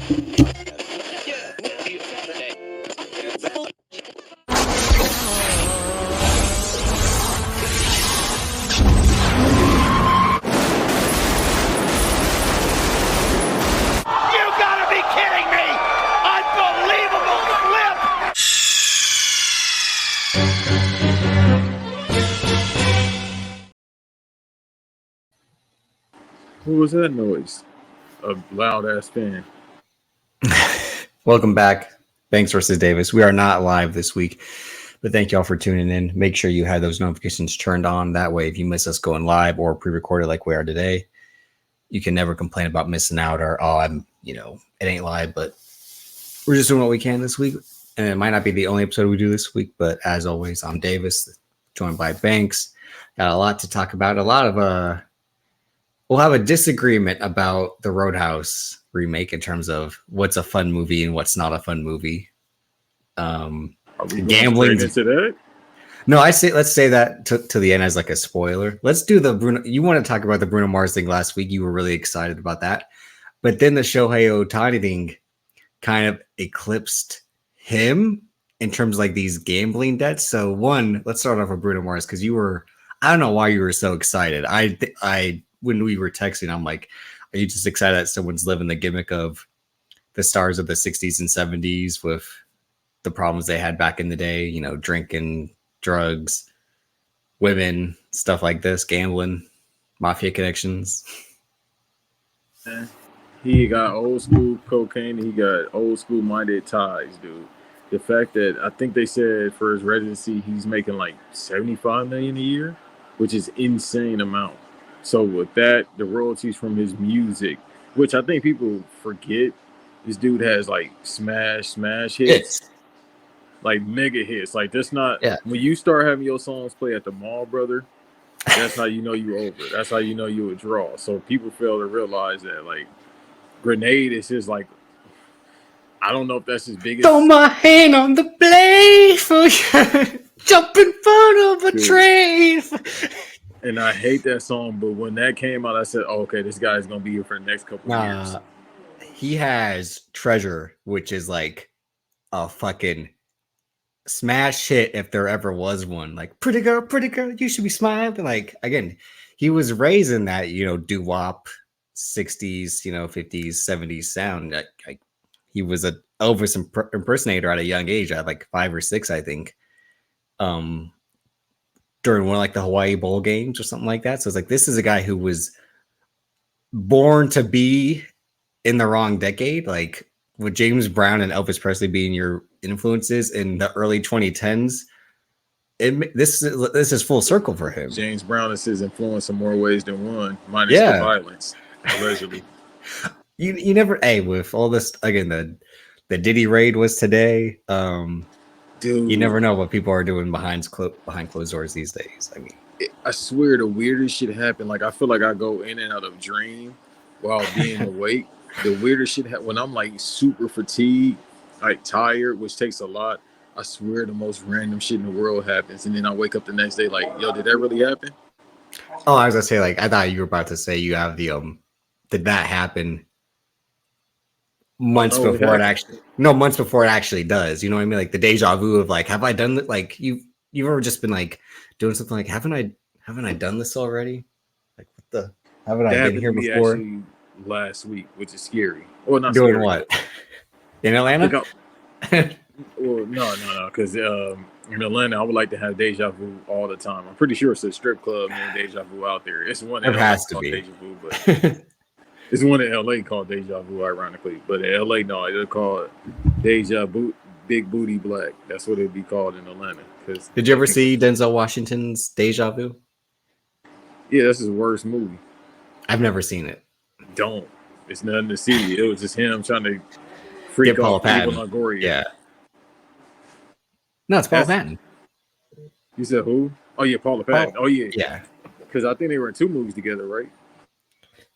gotta be kidding me! Unbelievable flip! What was that noise? A loud ass fan. Welcome back. Banks versus Davis. We are not live this week, but thank you all for tuning in. Make sure you have those notifications turned on. That way, if you miss us going live or pre-recorded like we are today, you can never complain about missing out or, it ain't live, but we're just doing what we can this week. And it might not be the only episode we do this week, but as always, I'm Davis, joined by Banks. Got a lot to talk about. We'll have a disagreement about the Roadhouse remake in terms of what's a fun movie and what's not a fun movie. Are we Gambling into that? No, let's say that to the end as like a spoiler. Let's do the Bruno. You want to talk about the Bruno Mars thing last week? You were really excited about that, but then the Shohei Ohtani thing kind of eclipsed him in terms of like these gambling debts. So let's start off with Bruno Mars because I don't know why you were so excited. When we were texting, I'm like, are you just excited that someone's living the gimmick of the stars of the 60s and 70s with the problems they had back in the day, drinking, drugs, women, stuff like this, gambling, mafia connections? He got old school cocaine. He got old school minded ties, dude. The fact that I think they said for his residency, he's making like $75 million a year, which is insane amount. So with that, the royalties from his music, which I think people forget, this dude has like smash hits, like mega hits. Like that's not when you start having your songs play at the mall, brother. That's how you know you over. That's how you know you a draw. So people fail to realize that like Grenade is his like. I don't know if that's his biggest. Throw my hand on the blade for you. Jump in front of a train. And I hate that song, but when that came out, I said, oh, okay, this guy's going to be here for the next couple of years. He has Treasure, which is like a fucking smash hit if there ever was one. Like, pretty girl, you should be smiling. Like, again, he was raised in that, doo-wop 60s, 50s, 70s sound. Like he was a Elvis impersonator at a young age, at like 5 or 6, I think. During one of like the Hawaii Bowl games or something like that. So it's like, this is a guy who was born to be in the wrong decade. Like with James Brown and Elvis Presley being your influences in the early 2010s, this is full circle for him. James Brown is his influence in more ways than one, minus the violence, allegedly. you never, with all this, again, the Diddy raid was today. Dude, you never know what people are doing behind closed doors these days. I mean, I swear the weirdest shit happened. Like I feel like I go in and out of dream while being awake. The weirdest shit when I'm like super fatigued, like tired, which takes a lot. I swear the most random shit in the world happens, and then I wake up the next day like, yo, did that really happen? Oh, I was gonna say, like, I thought you were about to say you have the did that happen months before it actually does. You know what I mean? Like the deja vu of like, have I done that? Like you've ever just been like doing something like, haven't I done this already? Like haven't I been here before? Last week, which is scary. Or not doing scary. What? In Atlanta? Well, no, because in Atlanta, I would like to have deja vu all the time. I'm pretty sure it's a strip club named Deja Vu out there. It's one that has to be Deja Vu, but it's one in LA called Deja Vu, ironically. But in LA, no, it's called Deja Vu, Big Booty Black. That's what it'd be called in Atlanta. Did you ever see Denzel Washington's Deja Vu? Yeah, that's his worst movie. I've never seen it. Don't. It's nothing to see. It was just him trying to freak off Eva Longoria. Yeah. No, it's Paula Patton. You said who? Oh yeah, Paula Patton. Oh yeah. Yeah. Because I think they were in 2 movies together, right?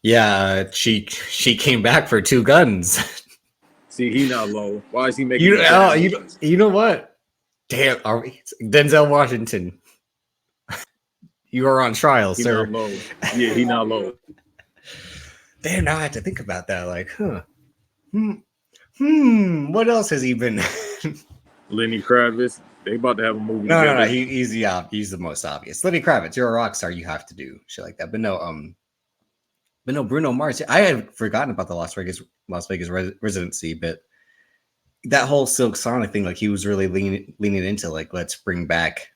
Yeah, she came back for 2 Guns. See, he not low. Why is he making? You know what? Damn, Denzel Washington. You are on trial, sir. Not low. Yeah, he not low. Damn, now I have to think about that. Like, What else has he been? Lenny Kravitz. They about to have a movie No, together. he's the most obvious. Lenny Kravitz, you're a rock star. You have to do shit like that. But no, Bruno Mars. I had forgotten about the Las Vegas residency, but that whole Silk Sonic thing, like he was really leaning into like, let's bring back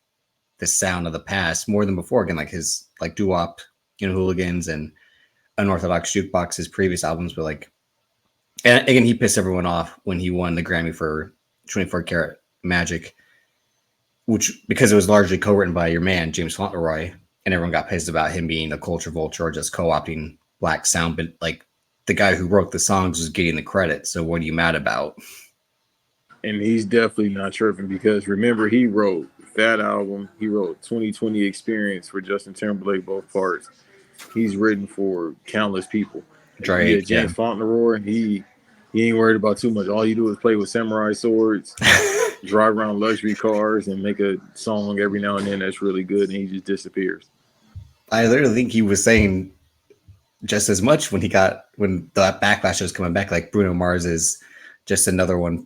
the sound of the past more than before. Again, like his like doo-wop, Hooligans and Unorthodox Jukebox, his previous albums, but like, and again, he pissed everyone off when he won the Grammy for 24 Karat Magic, which because it was largely co-written by your man James Fauntleroy, and everyone got pissed about him being a culture vulture or just co-opting black sound. But like the guy who wrote the songs was getting the credit. So what are you mad about? And he's definitely not tripping because remember he wrote that album. He wrote 2020 Experience for Justin Timberlake, both parts. He's written for countless people. Drake, James Fauntleroy, he ain't worried about too much. All you do is play with samurai swords, drive around luxury cars, and make a song every now and then that's really good, and he just disappears. I literally think he was saying just as much when the backlash was coming back, like Bruno Mars is just another one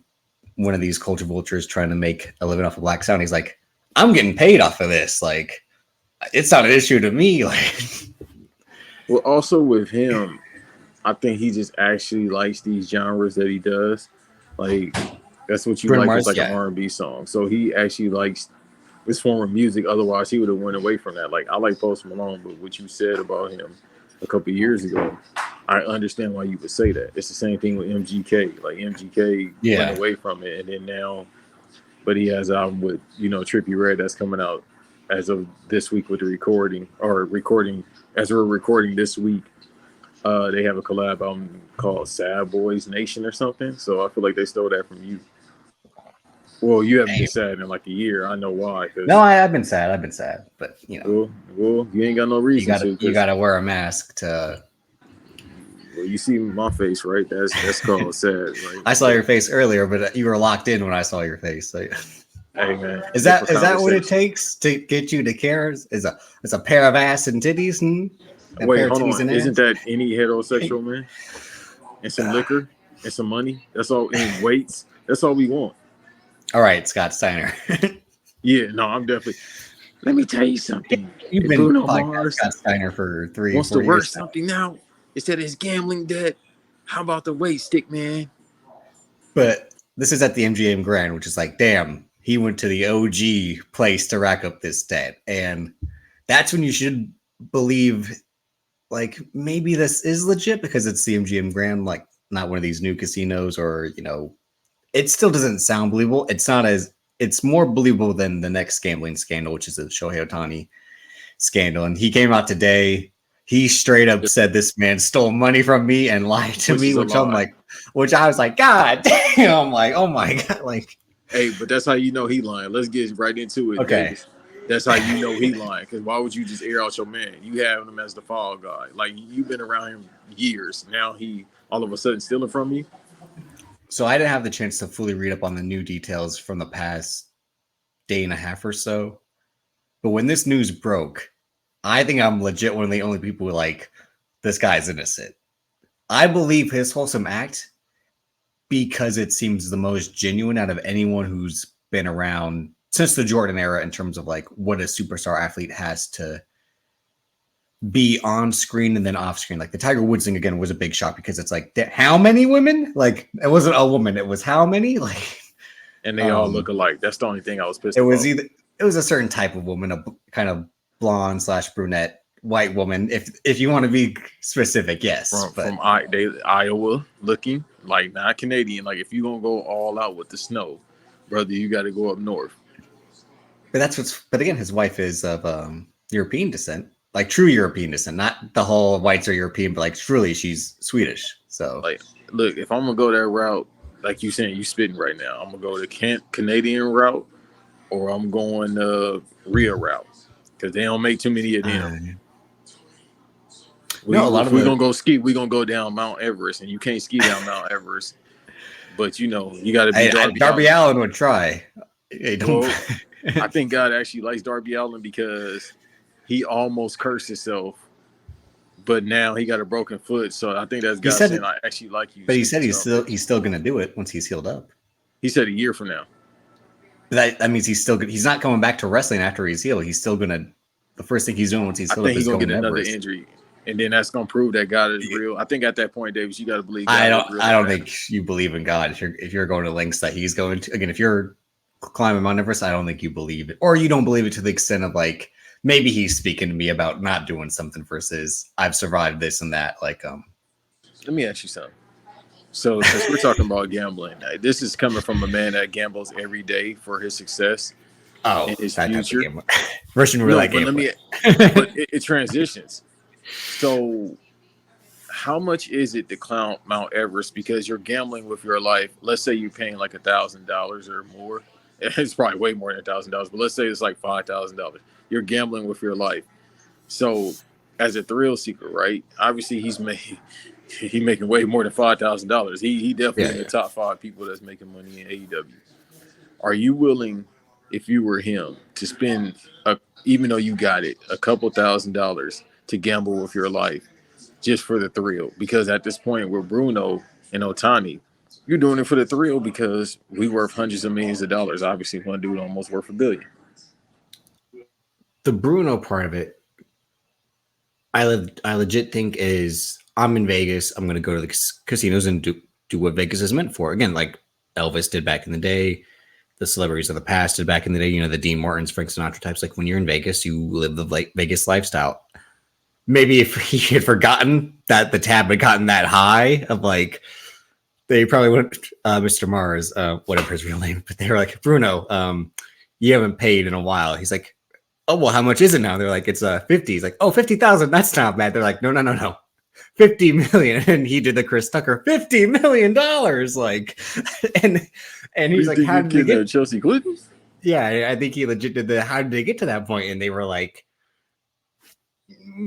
of these culture vultures trying to make a living off of black sound. He's like, I'm getting paid off of this. Like, it's not an issue to me. Like, well, also with him, I think he just actually likes these genres that he does. Like, that's what you Bruno like. Mars, it's like an R&B song. So he actually likes this form of music. Otherwise, he would have went away from that. Like, I like Post Malone, but what you said about him a couple of years ago, I understand why you would say that. It's the same thing with MGK. Like, MGK went away from it, and then now, but he has an album with, Trippie Redd that's coming out as of this week with the recording as we're recording this week. They have a collab album called Sad Boys Nation or something. So I feel like they stole that from you. Well, you haven't been sad in like a year. I know why. No, I've been sad. But well, you ain't got no reason you gotta wear a mask to. Well, you see my face, right? That's called sad. Right? I saw your face earlier, but you were locked in when I saw your face. So. Hey man, is that what it takes to get you to care? Is a pair of ass and titties? Wait, hold on. Isn't that any heterosexual man? And some liquor and some money. That's all. And weights. That's all we want. All right, Scott Steiner. Yeah, no, I'm definitely. Let me tell you something. You've been Bruno Mars Scott Steiner for 3 years. Wants to work something now. Instead of his gambling debt. How about the weight stick, man? But this is at the MGM Grand, which is like, damn, he went to the OG place to rack up this debt. And that's when you should believe, like, maybe this is legit because it's the MGM Grand, like, not one of these new casinos or, it still doesn't sound believable. It's more believable than the next gambling scandal, which is the Shohei Ohtani scandal. And he came out today. He straight up said this man stole money from me and lied to me, which I was like, God damn. I'm like, oh my God. Like, hey, but that's how you know he lying. Let's get right into it. Okay. Davis. That's how you know he lying. Because why would you just air out your man? You have him as the fall guy. Like, you've been around him years. Now he all of a sudden stealing from you. So I didn't have the chance to fully read up on the new details from the past day and a half or so. But when this news broke, I think I'm legit one of the only people who like, this guy's innocent. I believe his wholesome act because it seems the most genuine out of anyone who's been around since the Jordan era in terms of like what a superstar athlete has to be on screen and then off screen. Like the Tiger Woods thing again was a big shock because it's like, how many women? Like it wasn't a woman, it was how many? Like, and they all look alike. That's the only thing I was pissed off. It was a certain type of woman, a kind of blonde/brunette white woman. If you want to be specific, yes. From Iowa, looking like not Canadian. Like if you're gonna go all out with the snow, brother, you got to go up north. But again, his wife is of European descent. Like true European descent, not the whole whites are European, but like truly she's Swedish. So like, look, if I'm gonna go that route, like you saying, you spitting right now, I'm gonna go the Canadian route, or I'm going the Rio route because they don't make too many of them. We're gonna go ski. We're gonna go down Mount Everest, and you can't ski down Mount Everest. But you got to be Darby Allin would try. Hey, I think God actually likes Darby Allin because he almost cursed himself but now he got a broken foot. So I think that's He God said saying, it, I actually like you. but he Speak said to something. he's still gonna do it once he's healed up. He said a year from now. That means he's not coming back to wrestling after he's healed. He's still gonna. The first thing he's doing once he's I healed up think is he's gonna going get to another Everest. injury, and then that's gonna prove that God is real. I think at that point, Davis, you got to believe God is real. I don't think you believe in God if you're going to lengths that he's going to. Again, if you're climbing Mount Everest, I don't think you believe it, or you don't believe it to the extent of like maybe he's speaking to me about not doing something versus I've survived this and that. Like, Let me ask you something. So since we're talking about gambling, this is coming from a man that gambles every day for his success and his that future. type of game. Russian roulette but gambling. but it transitions. So how much is it to climb Mount Everest? Because you're gambling with your life. Let's say you're paying like $1,000 or more. It's probably way more than $1,000, but let's say it's like $5,000. You're gambling with your life. So as a thrill seeker, right? Obviously he's making way more than $5,000. He definitely in the top 5 people that's making money in AEW. Are you willing, if you were him, to spend even though you got it, a couple $1,000s to gamble with your life just for the thrill? Because at this point with Bruno and Otani, you're doing it for the thrill because we worth hundreds of millions of dollars. Obviously, one dude almost worth $1 billion. The Bruno part of it, I legit think is I'm in Vegas. I'm going to go to the casinos and do what Vegas is meant for. Again, like Elvis did back in the day, the celebrities of the past did back in the day. You know, the Dean Martins, Frank Sinatra types. Like when you're in Vegas, you live the Vegas lifestyle. Maybe if he had forgotten that the tab had gotten that high of like, they probably went, Mr. Mars, whatever his real name, but they were like, Bruno, you haven't paid in a while. He's like, oh, well, how much is it now? They're like, it's 50. He's like, oh, 50,000. That's not bad. They're like, no. 50 million. And he did the Chris Tucker, $50 million. Like, and he's like, how did they get Chelsea Clinton? Yeah, I think he legit did how did they get to that point? And they were like,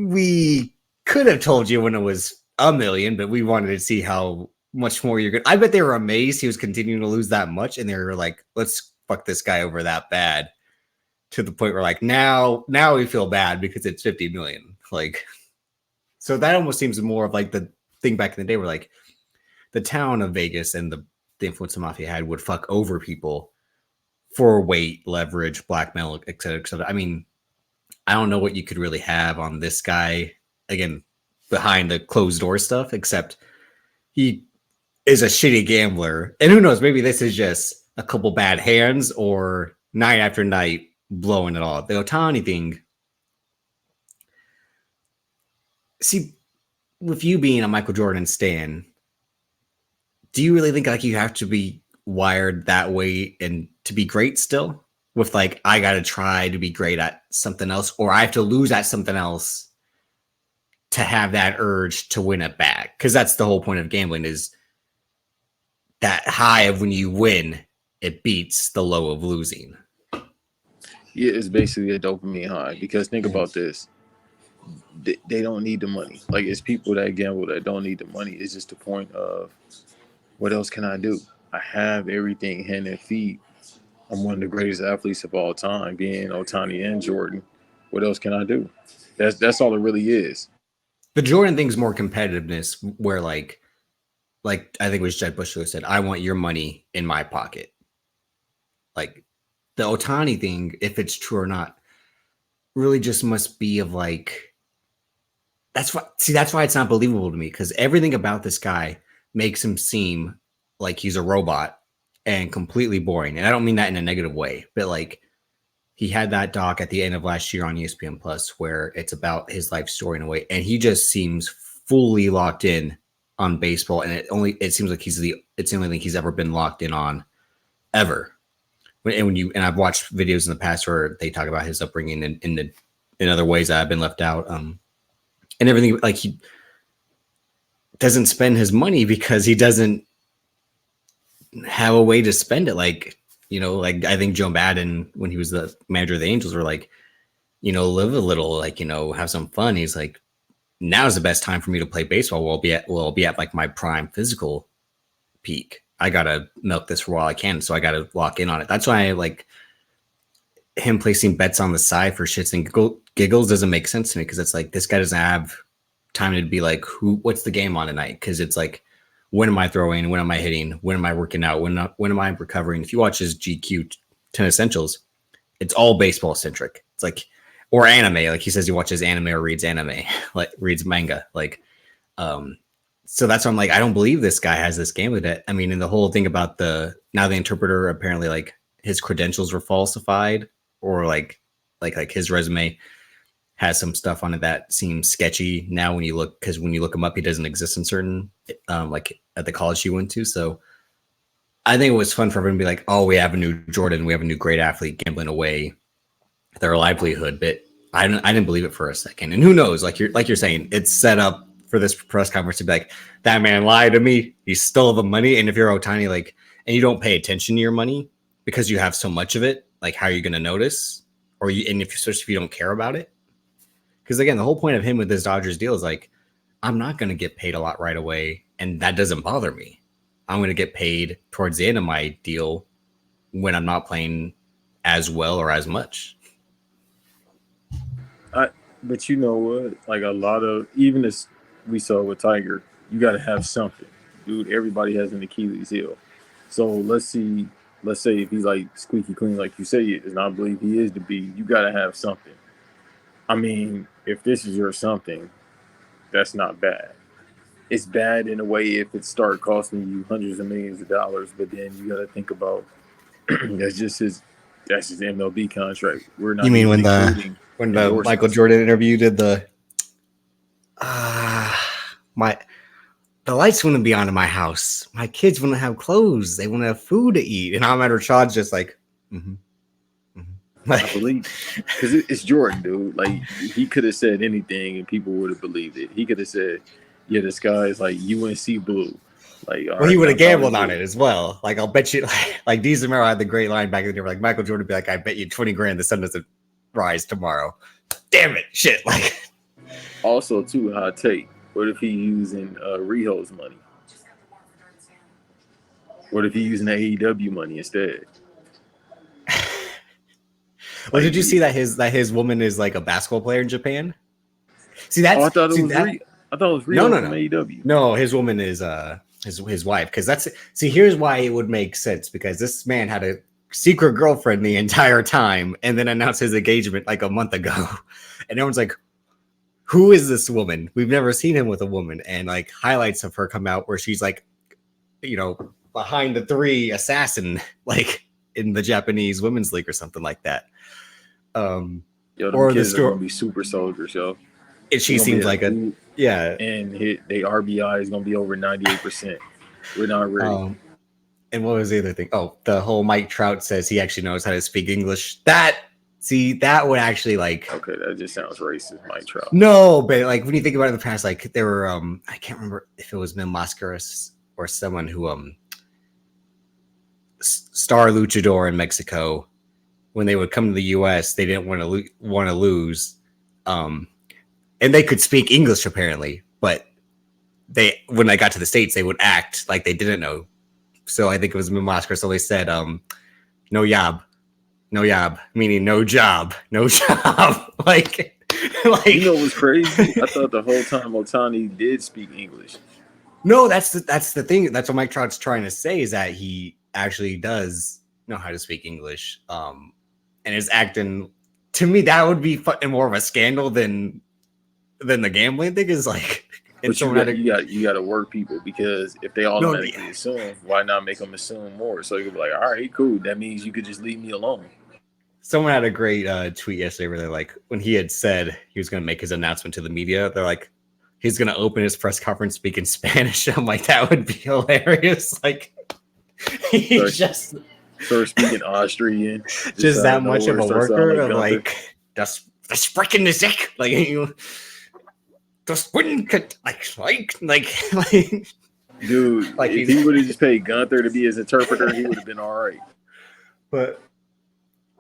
we could have told you when it was $1 million, but we wanted to see how much more you're good. I bet they were amazed he was continuing to lose that much. And they were like, let's fuck this guy over that bad. To the point where like now we feel bad because it's 50 million. Like, so that almost seems more of like the thing back in the day where like the town of Vegas and the influence the mafia had would fuck over people for weight, leverage, blackmail, et cetera, et cetera. I mean, I don't know what you could really have on this guy again behind the closed door stuff, except he is a shitty gambler. And who knows, maybe this is just a couple bad hands or night after night blowing it all. The Otani thing. See, with you being a Michael Jordan stan, do you really think like you have to be wired that way and to be great still? With like, I got to try to be great at something else, or I have to lose at something else to have that urge to win it back? Because that's the whole point of gambling, is that high of when you win, it beats the low of losing. Yeah, it's basically a dopamine high. Because think about this. They don't need the money. Like, it's people that gamble that don't need the money. It's just the point of, what else can I do? I have everything hand and feet. I'm one of the greatest athletes of all time, being Otani and Jordan. What else can I do? That's all it really is. The Jordan thing's more competitiveness, where like I think it was Jed Bush who said, I want your money in my pocket. Like, the Otani thing, if it's true or not, really just must be of like, that's why it's not believable to me, because everything about this guy makes him seem like he's a robot and completely boring. And I don't mean that in a negative way, but like, he had that doc at the end of last year on ESPN Plus where it's about his life story in a way, and he just seems fully locked in on baseball, and it seems like it's the only thing he's ever been locked in on ever. And I've watched videos in the past where they talk about his upbringing in other ways that have been left out, and everything. Like, he doesn't spend his money because he doesn't have a way to spend it. Like, you know, like I think Joe Madden, when he was the manager of the Angels, were like, you know, live a little, like, you know, have some fun. He's like, now's the best time for me to play baseball. I'll be at like my prime physical peak. I gotta milk this for while I can, so I gotta lock in on it. That's why I like him placing bets on the side for shits and giggles doesn't make sense to me, because it's like, this guy doesn't have time to be like, what's the game on tonight? Because it's like, when am I throwing? When am I hitting? When am I working out? When am I recovering? If you watch his GQ 10 Essentials, it's all baseball centric. It's like, or anime. Like he says he watches anime or reads anime, like reads manga. Like, so that's why I'm like, I don't believe this guy has this game with it. I mean, and the whole thing about the interpreter, apparently like his credentials were falsified, or like his resume has some stuff on it that seems sketchy now when you look, because when you look him up, he doesn't exist in certain like at the college he went to. So I think it was fun for everyone to be like, oh, we have a new Jordan, we have a new great athlete gambling away their livelihood. But I didn't believe it for a second. And who knows, like you're saying, it's set up for this press conference to be like, that man lied to me, he stole the money. And if you're Ohtani, like, and you don't pay attention to your money because you have so much of it, like, how are you going to notice? Or especially if you don't care about it. Because again, the whole point of him with this Dodgers deal is like, I'm not going to get paid a lot right away, and that doesn't bother me. I'm going to get paid towards the end of my deal when I'm not playing as well or as much. But you know what? Like a lot of, even as we saw with Tiger, you got to have something, dude. Everybody has an Achilles heel. So let's say if he's like squeaky clean, like you say it is, and I believe he is to be, you got to have something. I mean, if this is your something, that's not bad. It's bad in a way if it start costing you hundreds of millions of dollars, but then you got to think about that's just his MLB contract. We're not. You mean when the Michael Jordan interview did the the lights wouldn't be on in my house. My kids wouldn't have clothes. They wouldn't have food to eat. And I'm at Rashad's just like, I believe, because it's Jordan, dude. Like, he could have said anything and people would have believed it. He could have said, yeah, the sky is like UNC blue. Like, well, he would have gambled on it as well. Like, I'll bet you, like Deez Zamero had the great line back in the day, like Michael Jordan would be like, I bet you 20 grand the sun doesn't rise tomorrow. Damn it, shit. Like, also, too, hot take. What if he using Riho's money? What if he using the AEW money instead? Well, did you see that his woman is like a basketball player in Japan? See that? I thought it was Riho from AEW. No, his woman is his wife. Because here's why it would make sense, because this man had a secret girlfriend the entire time and then announced his engagement like a month ago, and everyone's like, who is this woman? We've never seen him with a woman. And like highlights of her come out where she's like, behind the three assassin, like in the Japanese women's league or something like that. Or kids are gonna be super soldiers, yo. She seems like and they RBI is gonna be over 98%. We're not ready. And what was the other thing? Oh, the whole Mike Trout says he actually knows how to speak English. That would actually like. Okay, that just sounds racist, Mike Trout. No, but like when you think about it in the past, like there were I can't remember if it was Mil Mascaras or someone who star luchador in Mexico. When they would come to the U.S., they didn't want to lose, and they could speak English apparently. But when they got to the States, they would act like they didn't know. So I think it was Mimaskar. So they said, "No yob," meaning no job, like you know what's crazy? I thought the whole time Ohtani did speak English. No, that's the thing. That's what Mike Trout's trying to say, is that he actually does know how to speak English. And is acting, to me, that would be more of a scandal than the gambling thing is like. But you got to work people, because if they automatically assume, why not make them assume more? So you could be like, all right, cool. That means you could just leave me alone. Someone had a great tweet yesterday where they're like, when he had said he was going to make his announcement to the media, they're like, he's going to open his press conference speaking Spanish. I'm like, that would be hilarious. Like, he just start speaking Austrian. Just that much of a worker. Like, that's freaking the sick. Like, you just wouldn't like. Dude, like if he would have just paid Gunther to be his interpreter, he would have been all right. But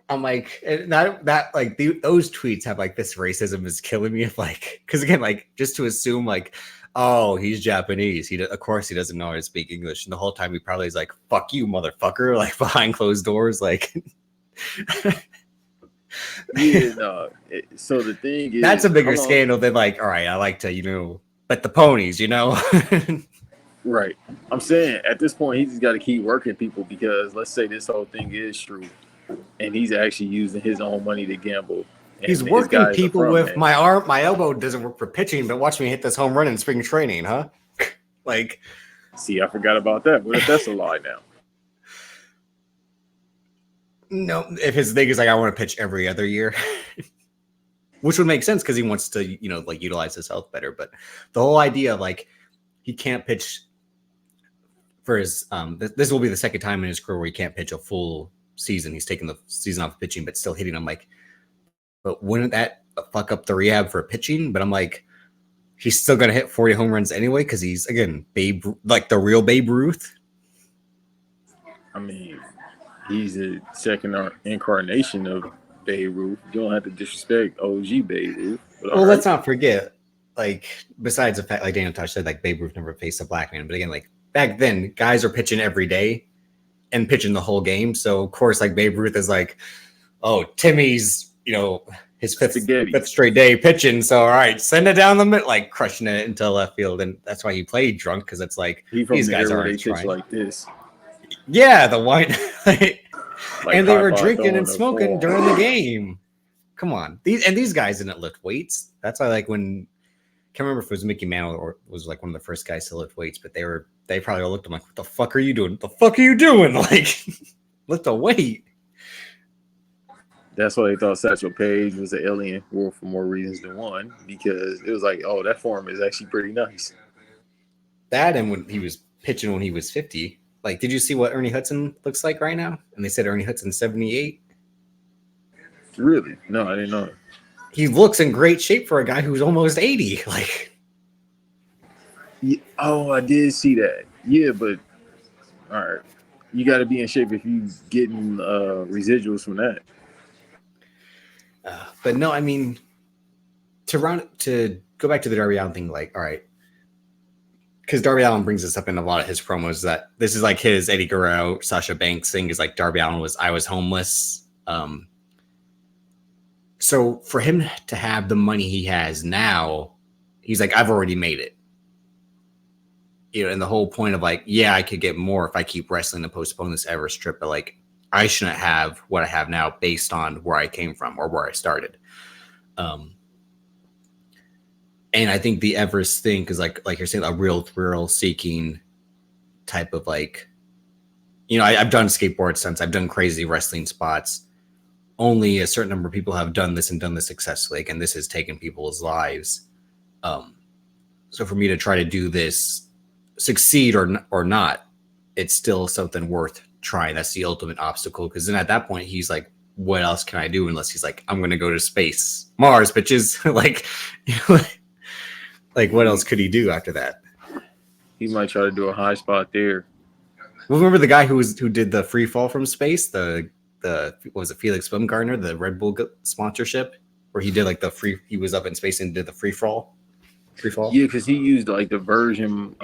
I'm like, that like those tweets have like, this racism is killing me. If like, because again, like just to assume like, oh, he's Japanese. Of course he doesn't know how to speak English, and the whole time he probably is like, "Fuck you, motherfucker!" Like behind closed doors, like. Yeah, no. So the thing is, that's a bigger scandal than like, all right, I like to, but the ponies, you know. Right. I'm saying at this point, he's just got to keep working people because let's say this whole thing is true, and he's actually using his own money to gamble. And He's this working guy is a people front with man. my arm. My elbow doesn't work for pitching, but watch me hit this home run in spring training, huh? Like, See, I forgot about that. What if that's a lie now? no, if his thing is like I want to pitch every other year, which would make sense because he wants to, you know, like utilize his health better. But the whole idea of like he can't pitch for his this will be the second time in his career where he can't pitch a full season. He's taking the season off pitching, but still hitting. I'm like, but wouldn't that fuck up the rehab for pitching? But I'm like, he's still gonna hit 40 home runs anyway because he's again like the real Babe Ruth. I mean, he's a second incarnation of Babe Ruth. You don't have to disrespect OG Babe Ruth. Well, let's not forget, like, besides the fact, like Daniel Tosh said, like Babe Ruth never faced a black man. But again, like back then, guys are pitching every day and pitching the whole game. So of course, like Babe Ruth is like, oh, Timmy's, you know, his fifth straight day pitching. So all right, send it down the middle, like crushing it into left field, and that's why he played drunk because it's like these guys aren't trying like this. Yeah, the wine, Like and they were Popeye drinking throwing and the smoking ball. during the game. Come on, these guys didn't lift weights. That's why, like, when can't remember if it was Mickey Mantle or was like one of the first guys to lift weights, but they probably all looked at him like, "What the fuck are you doing? What the fuck are you doing? Like, lift a weight." That's why they thought Satchel Paige was an alien for more reasons than one, because it was like, oh, that form is actually pretty nice. That and when he was pitching when he was 50. Like, did you see what Ernie Hudson looks like right now? And they said Ernie Hudson's 78. Really? No, I didn't know. He looks in great shape for a guy who's almost 80. Like, Yeah, oh, I did see that. Yeah, but all right, you got to be in shape if you getting residuals from that. but no, I mean, to go back to the Darby Allin thing, like, all right, because Darby Allin brings this up in a lot of his promos that this is like his Eddie Guerrero, Sasha Banks thing is like Darby Allin I was homeless. So for him to have the money he has now, he's like, I've already made it. You know, and the whole point of like, yeah, I could get more if I keep wrestling to postpone this Everest trip, but like, I shouldn't have what I have now based on where I came from or where I started. And I think the Everest thing is like you're saying, a real thrill seeking type of like, you know, I've done skateboard stunts, I've done crazy wrestling spots. Only a certain number of people have done this and done this successfully. And this has taken people's lives. So for me to try to do this, succeed or not, it's still something worth trying. That's the ultimate obstacle. Because then at that point, he's like, what else can I do? Unless he's like, I'm going to go to space, Mars, bitches. Like, you know, like what else could he do after that? He might try to do a high spot there. Well, remember the guy who did the free fall from space? The what was it, Felix Baumgartner, the Red Bull sponsorship, where he did like he was up in space and did the free fall. Yeah, because he used like the Virgin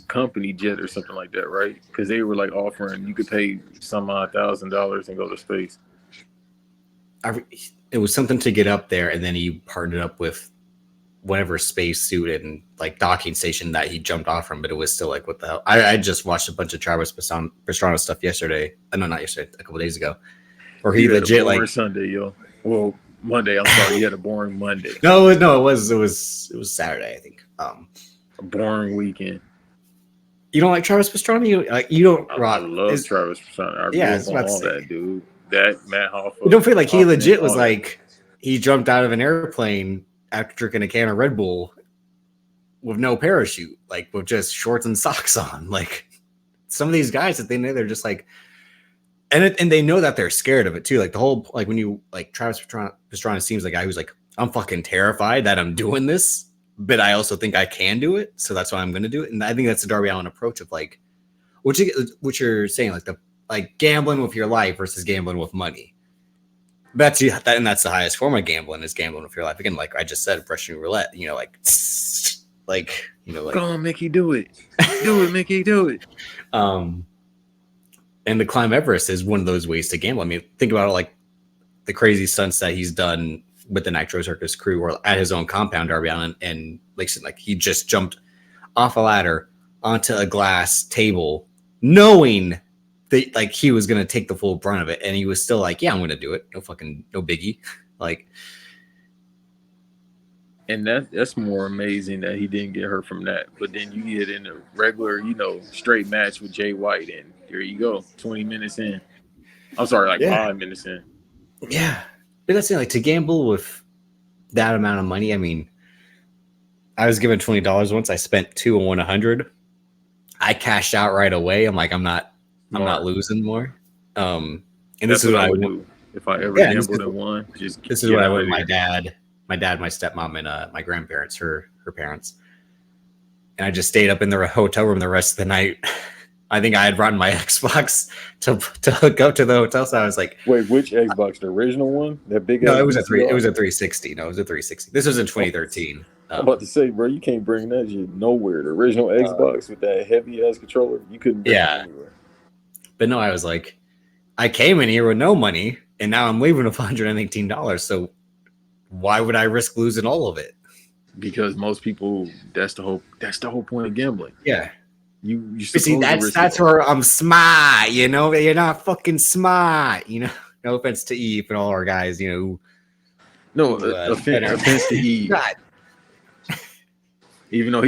company jet or something like that, right? Because they were like offering you could pay some odd $1,000 and go to space. It was something to get up there, and then he partnered up with whatever spacesuit and like docking station that he jumped off from, but it was still like, what the hell? I just watched a bunch of Travis Pastrana stuff yesterday. No, not yesterday, a couple days ago, where he legit like Sunday, yo. Well, Monday. I'm sorry, you had a boring Monday. No, it was Saturday, I think. A boring weekend. You don't like Travis Pastrana? You don't. I love Travis Pastrana. It's about all that, dude. That Matt Hoff. You don't feel like he legit was like he jumped out of an airplane after drinking a can of Red Bull with no parachute, like with just shorts and socks on. Like some of these guys that they know, they're just like, and they know that they're scared of it too. Like the whole, like when you like Travis Pastrana seems like a guy who's like, I'm fucking terrified that I'm doing this, but I also think I can do it. So that's why I'm going to do it. And I think that's the Darby Allin approach of like, what you're saying, like gambling with your life versus gambling with money. That's the highest form of gambling is gambling with your life. Again, like I just said, Russian roulette, you know, like, you know, like, come on, Mickey, do it. Do it, Mickey, do it. And the climb Everest is one of those ways to gamble. I mean, think about it, like the crazy stunts that he's done with the Nitro Circus crew or at his own compound, Darby Allin, and like he just jumped off a ladder onto a glass table, knowing that like he was gonna take the full brunt of it, and he was still like, "Yeah, I'm gonna do it. No biggie." Like, and that's more amazing that he didn't get hurt from that. But then you get in a regular, straight match with Jay White, and there you go, 20 minutes in. I'm sorry, 5 minutes in. Yeah, but that's it. Like, to gamble with that amount of money. I mean, I was given $20 once. I spent $2 and won $100. I cashed out right away. I'm like, I'm not losing more. And that's this is what I would would do if I ever gambled and won. This is what I would with my dad, my stepmom, and my grandparents, her parents. And I just stayed up in the hotel room the rest of the night. I think I had brought my Xbox to hook up to the hotel, so I was like, "Wait, which Xbox? The original one? That big?" No, it was a 360. No, it was a 360. This was in 2013. I'm about to say, bro, you can't bring that shit nowhere. The original Xbox with that heavy ass controller, you couldn't bring it anywhere. But no, I was like, I came in here with no money, and now I'm leaving with $118. So why would I risk losing all of it? Because most people, that's the whole point of gambling. Yeah. You see, that's where I'm smart, You're not fucking smart, No offense to Eve and all our guys, No offense to Eve. Even though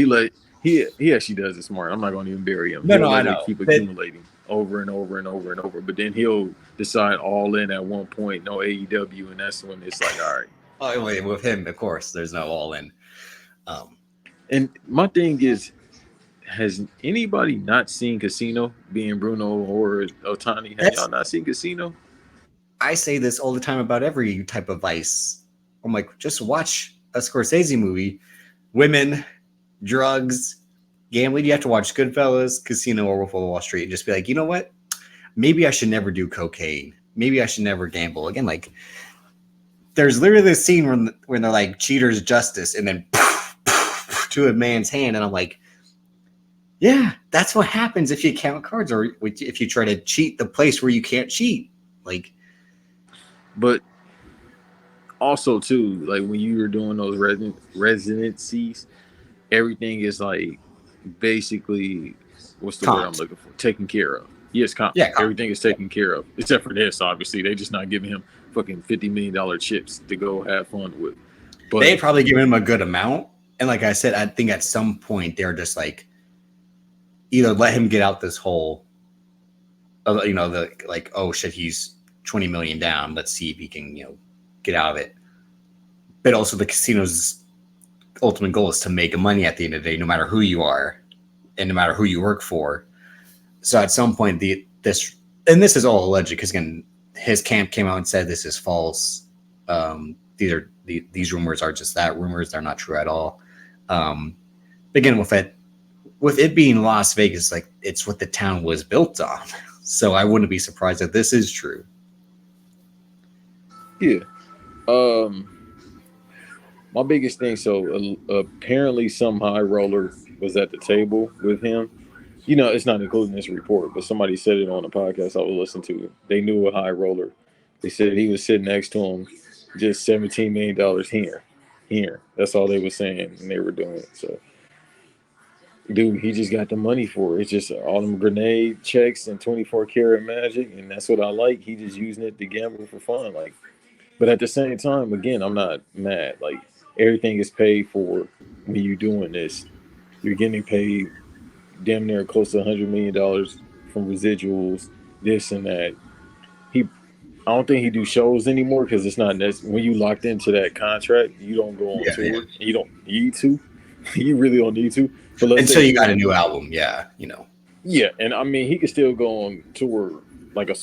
he actually does it smart. I'm not going to even bury him. No, I know. Keep accumulating over and over and over and over. But then he'll decide all in at one point, no AEW, and that's when it's like, all right. Oh, wait, with him, of course, there's no all in. And my thing is, has anybody not seen Casino, being Bruno or Otani? Have y'all not seen Casino? I say this all the time about every type of vice. I'm like, just watch a Scorsese movie. Women, drugs, gambling. You have to watch Goodfellas, Casino, or Wolf of Wall Street, and just be like, you know what? Maybe I should never do cocaine. Maybe I should never gamble again. Like, there's literally this scene when they're like, cheaters justice, and then to a man's hand, and I'm like, yeah, that's what happens if you count cards or if you try to cheat the place where you can't cheat. Like, but also too, like when you were doing those residencies, everything is like basically, what's the word I'm looking for? Taken care of. Yes, everything is taken care of, except for this. Obviously, they just not giving him fucking $50 million chips to go have fun with. But they probably give him a good amount, and like I said, I think at some point they're just like, either let him get out this hole, oh shit, he's 20 million down. Let's see if he can, get out of it. But also the casino's ultimate goal is to make money at the end of the day, no matter who you are and no matter who you work for. So at some point, this is all alleged because again, his camp came out and said this is false. These rumors are just that rumors; they're not true at all. Again, with it being Las Vegas, like it's what the town was built on. So I wouldn't be surprised if this is true. Yeah. My biggest thing, so apparently some high roller was at the table with him. It's not including this report, but somebody said it on a podcast I was listening to. They knew a high roller. They said he was sitting next to him, just $17 million here. That's all they were saying, and they were doing it. So, dude, he just got the money for it. It's just all them grenade checks and 24 karat magic, and that's what I like. He just using it to gamble for fun, like. But at the same time, again, I'm not mad. Like, everything is paid for when you're doing this. You're getting paid damn near close to $100 million from residuals, this and that. I don't think he do shows anymore because it's not necessary. When you locked into that contract, you don't go on tour. Yeah. You don't need to. You really don't need to. But until you got a new album, yeah. Yeah, and I mean, he could still go on tour, like a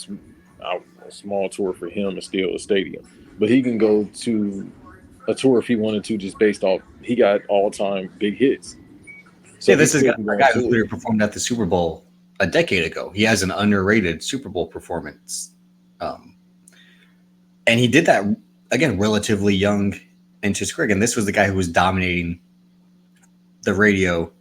small tour for him and still a stadium. But he can go to a tour if he wanted to, just based off he got all-time big hits. So yeah, this is a guy who literally performed at the Super Bowl a decade ago. He has an underrated Super Bowl performance. And he did that, again, relatively young into his career. And this was the guy who was dominating the radio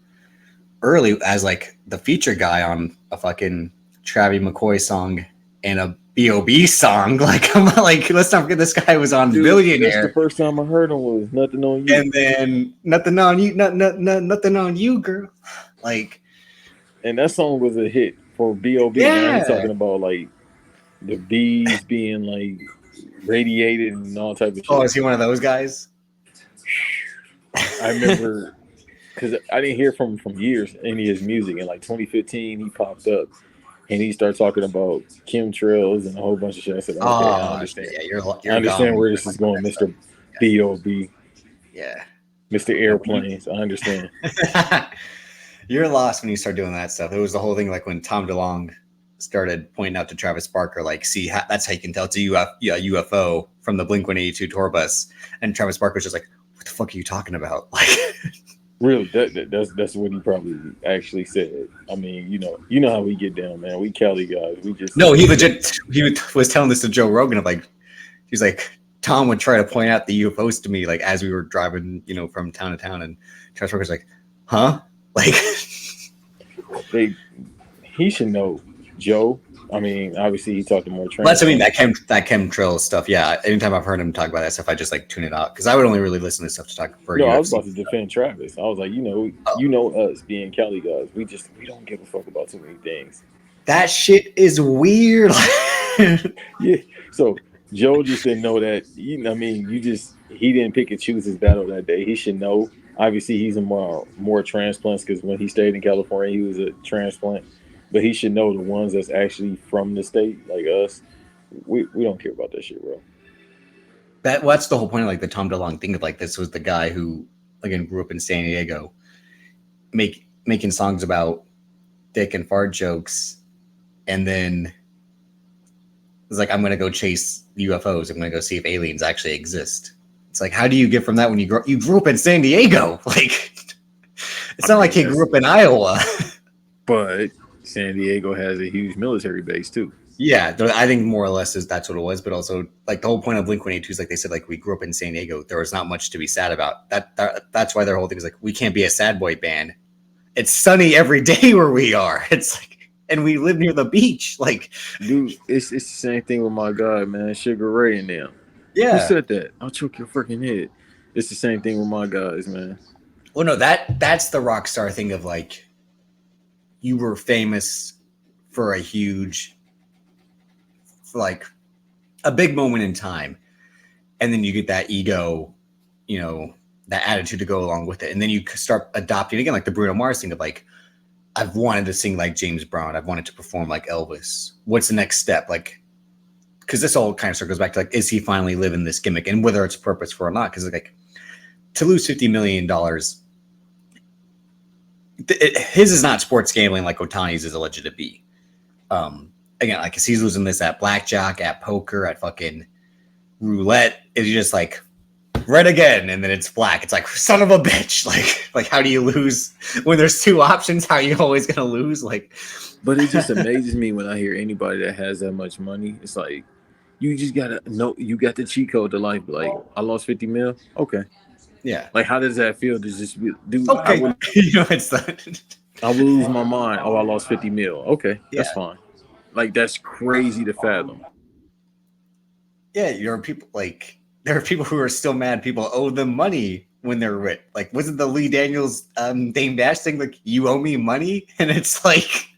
early as like the feature guy on a fucking Travie McCoy song and B.O.B. song. Like, come on, like, let's not forget this guy was on Billionaire. That's the first time I heard him was Nothing on You. And then Nothing on You, nothing on You, girl. Like, and that song was a hit for B.O.B. Yeah. Now he's talking about like the bees being like radiated and all type of shit. Oh, is he one of those guys? I remember because I didn't hear from him from years any of his music. In like 2015, he popped up and he started talking about chemtrails and a whole bunch of shit. I said, okay, I understand. Yeah, you're I understand dumb. where this is going, Mr. B.O.B. Yeah. Mr. Airplanes. I understand. You're lost when you start doing that stuff. It was the whole thing like when Tom DeLonge started pointing out to Travis Barker, like, see, that's how you can tell it's a UFO from the Blink-182 tour bus. And Travis Barker was just like, what the fuck are you talking about? Like, really, that's what he probably actually said. I mean, you know how we get down, man. We Cali guys. We just he was telling this to Joe Rogan of like, he's like, Tom would try to point out the UFOs to me like as we were driving, from town to town, and Travis Barker's like, huh? Like, he should know, Joe. I mean, obviously he talked to more trainers. That's that chemtrail stuff. Yeah, anytime I've heard him talk about that stuff, I just like tune it out because I would only really listen to stuff to talk for. No, UFC. I was about to defend Travis. I was like, you know us being Cali guys, we don't give a fuck about too many things. That shit is weird. Yeah. So Joe just didn't know that. I mean, he didn't pick and choose his battle that day. He should know. Obviously, he's a more transplants because when he stayed in California, he was a transplant. But he should know the ones that's actually from the state, like us. We don't care about that shit, bro. That's the whole point of like the Tom DeLonge thing of like this was the guy who again grew up in San Diego, making songs about dick and fart jokes, and then was like, I'm gonna go chase UFOs. I'm gonna go see if aliens actually exist. It's like, how do you get from that when you grew up in San Diego? Like, it's not like he grew up in Iowa. But San Diego has a huge military base too. Yeah, I think more or less that's what it was. But also, like the whole point of Blink-182 is like they said, like we grew up in San Diego. There was not much to be sad about. That's why their whole thing is like we can't be a sad boy band. It's sunny every day where we are. It's like, and we live near the beach. Like, dude, it's the same thing with my guy, man, Sugar Ray and them. Yeah. Who said that? I'll choke your freaking head. It's the same thing with my guys, man. Well, no, that's the rock star thing of like, you were famous for a huge, like, a big moment in time. And then you get that ego, that attitude to go along with it. And then you start adopting, again, like the Bruno Mars thing of like, I've wanted to sing like James Brown. I've wanted to perform like Elvis. What's the next step? Like, because this all kind of circles back to like, is he finally living this gimmick and whether it's purposeful or not? Because like to lose $50 million, his is not sports gambling like Otani's is alleged to be. Again, like he's losing this at blackjack, at poker, at fucking roulette. It's just like red again, and then it's black. It's like son of a bitch. Like how do you lose when there's two options? How are you always gonna lose? Like, but it just amazes me when I hear anybody that has that much money. It's like you just gotta know you got the cheat code to life. Like I lost 50 mil. Okay. Yeah. Like how does that feel to just be, dude? Okay. It's that. I will lose my mind. Oh, I lost 50 mil. Okay, that's Yeah. fine. Like that's crazy to fathom. Yeah, there are people who are still mad. People owe them money when they're rich. Like, wasn't the Lee Daniels Dame Dash thing like you owe me money? And it's like,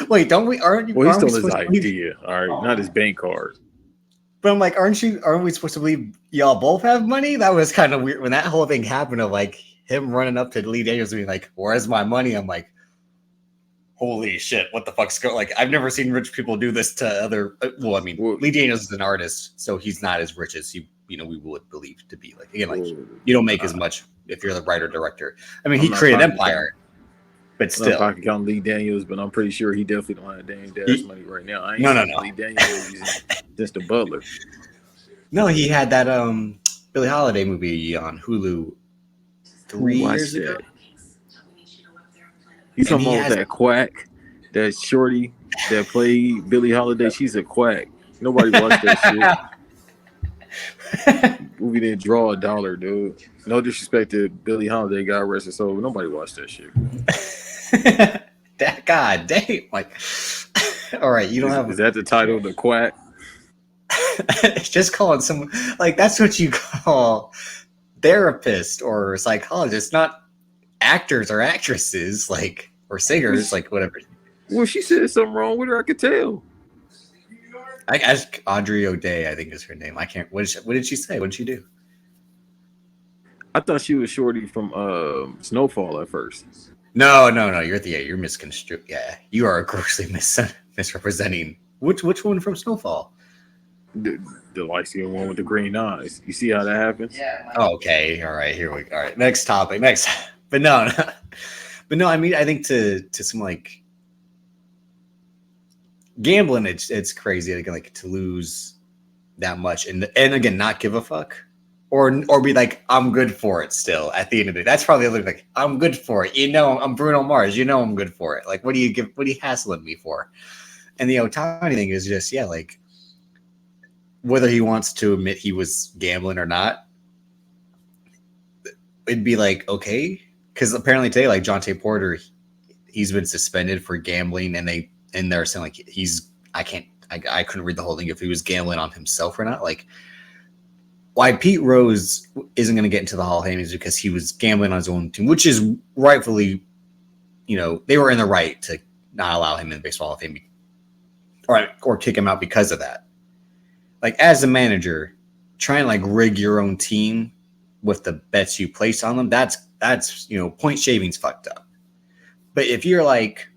wait, don't we? Aren't you? Well, he aren't we stole his supposed to believe- idea. All right, not his bank card. But I'm like, aren't we supposed to believe y'all both have money? That was kind of weird when that whole thing happened of like him running up to Lee Daniels and being like, "Where's my money?" I'm like, holy shit, what the fuck's going? Like, I've never seen rich people do this to other. Well, I mean, Lee Daniels is an artist, so he's not as rich as we would believe to be. Like again, like you don't make as much if you're the writer director. I mean, he created Empire, but still, I can count Lee Daniels, but I'm pretty sure he definitely don't have Dame Dash money right now. I ain't No. Lee Daniels just a butler. No, he had that Billie Holiday movie on Hulu 3 years ago. You talking about that quack, that shorty that played Billie Holiday? She's a quack. Nobody watched that shit. Movie didn't draw $1, dude. No disrespect to Billie Holiday, God rest her soul, but nobody watched that shit. God damn! Like, all right, you don't have. Is that the title, The Quack? just calling someone like that's what you call therapist or psychologist, not actors or actresses, like or singers, like whatever. Well, she said something wrong with her. I could tell. I asked Audrey O'Day, I think is her name. I can't. What did she say? What did she do? I thought she was Shorty from Snowfall at first. No. You're misconstrued. Yeah, you are grossly misrepresenting. Which one from Snowfall? The light skinned one with the green eyes. You see how that happens? Yeah. Oh, okay. All right. Here we go. All right. Next topic. Next. But no. But no. I mean, I think to some like gambling, it's crazy. Like to lose that much and again not give a fuck. Or be like, I'm good for it still at the end of the day. That's probably the other like, I'm good for it. You know, I'm Bruno Mars. You know I'm good for it. Like, what are you hassling me for? And the Ohtani thing is just, yeah, like whether he wants to admit he was gambling or not, it'd be like, okay. Because apparently today, like Jonte Porter, he's been suspended for gambling and they're saying like I couldn't read the whole thing if he was gambling on himself or not. Like, why Pete Rose isn't going to get into the Hall of Fame is because he was gambling on his own team, which is rightfully, they were in the right to not allow him in the Baseball Hall of Fame or kick him out because of that. Like, as a manager, trying to like rig your own team with the bets you place on them, that's point shaving's fucked up. But if you're like,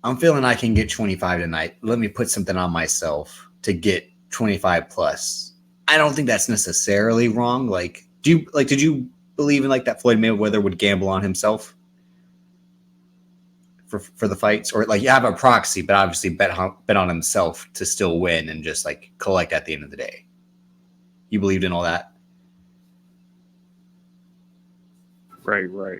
I'm feeling I can get 25 tonight, let me put something on myself to get 25 plus. I don't think that's necessarily wrong. Like, did you believe in like that Floyd Mayweather would gamble on himself for the fights, or like you have a proxy, but obviously bet on himself to still win and just like collect at the end of the day? You believed in all that? Right.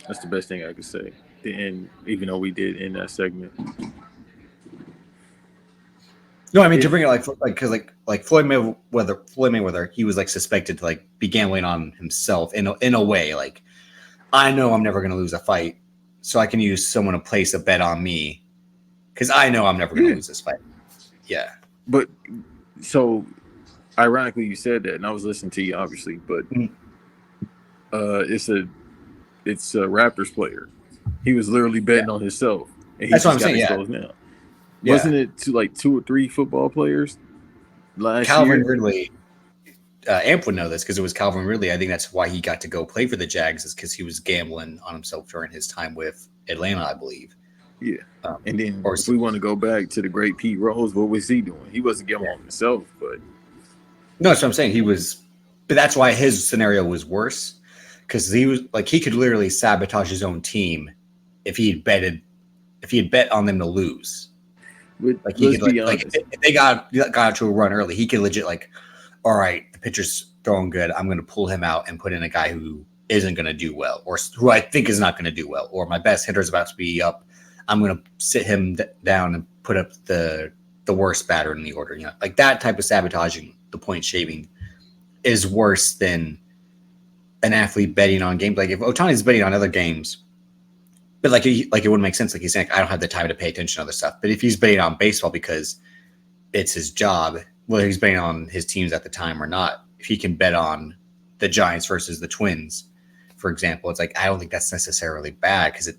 That's the best thing I could say. And even though we did in that segment. No, I mean to bring it because Floyd Mayweather, he was like suspected to like be gambling on himself in a way. Like, I know I'm never going to lose a fight, so I can use someone to place a bet on me because I know I'm never going to lose this fight. Yeah, but so ironically, you said that, and I was listening to you obviously, but it's a Raptors player. He was literally betting on himself, and that's what I'm saying. Yeah. Now. Yeah. Wasn't it to like 2 or 3 football players last Calvin year? Ridley, Amp would know this because it was Calvin Ridley. I think that's why he got to go play for the Jags, is because he was gambling on himself during his time with Atlanta, I believe. Yeah. And then if we want to go back to the great Pete Rose, what was he doing? He wasn't gambling on himself, but no, that's what I'm saying. He was, but that's why his scenario was worse, because he was like, he could literally sabotage his own team if he had bet on them to lose. Like, he could if they got to a run early, he could legit like, all right, the pitcher's throwing good, I'm going to pull him out and put in a guy who isn't going to do well, or who I think is not going to do well, or my best hitter is about to be up, I'm going to sit him down and put up the worst batter in the order. Like that type of sabotaging, the point shaving, is worse than an athlete betting on games. Like if Ohtani's betting on other games, but like it wouldn't make sense. Like he's saying, I don't have the time to pay attention to other stuff. But if he's betting on baseball because it's his job, whether he's betting on his teams at the time or not, if he can bet on the Giants versus the Twins, for example, it's like, I don't think that's necessarily bad because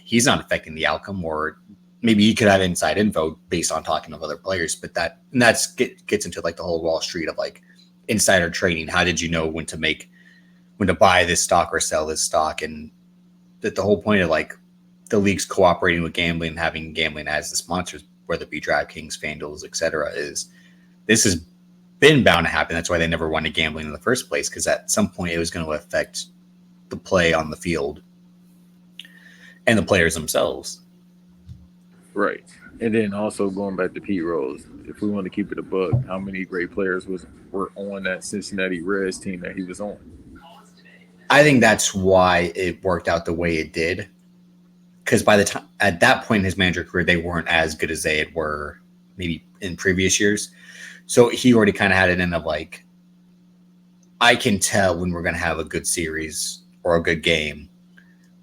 he's not affecting the outcome, or maybe he could have inside info based on talking to other players. But that gets into like the whole Wall Street of like insider trading. How did you know when to buy this stock or sell this stock? And that the whole point of like the leagues cooperating with gambling and having gambling as the sponsors, whether it be DraftKings, FanDuel, etc., is this has been bound to happen. That's why they never wanted gambling in the first place, because at some point it was going to affect the play on the field and the players themselves. Right. And then also going back to Pete Rose, if we want to keep it a buck, how many great players were on that Cincinnati Reds team that he was on? I think that's why it worked out the way it did. Because by the time at that point in his manager career, they weren't as good as they were maybe in previous years. So he already kind of had it in of like, I can tell when we're going to have a good series or a good game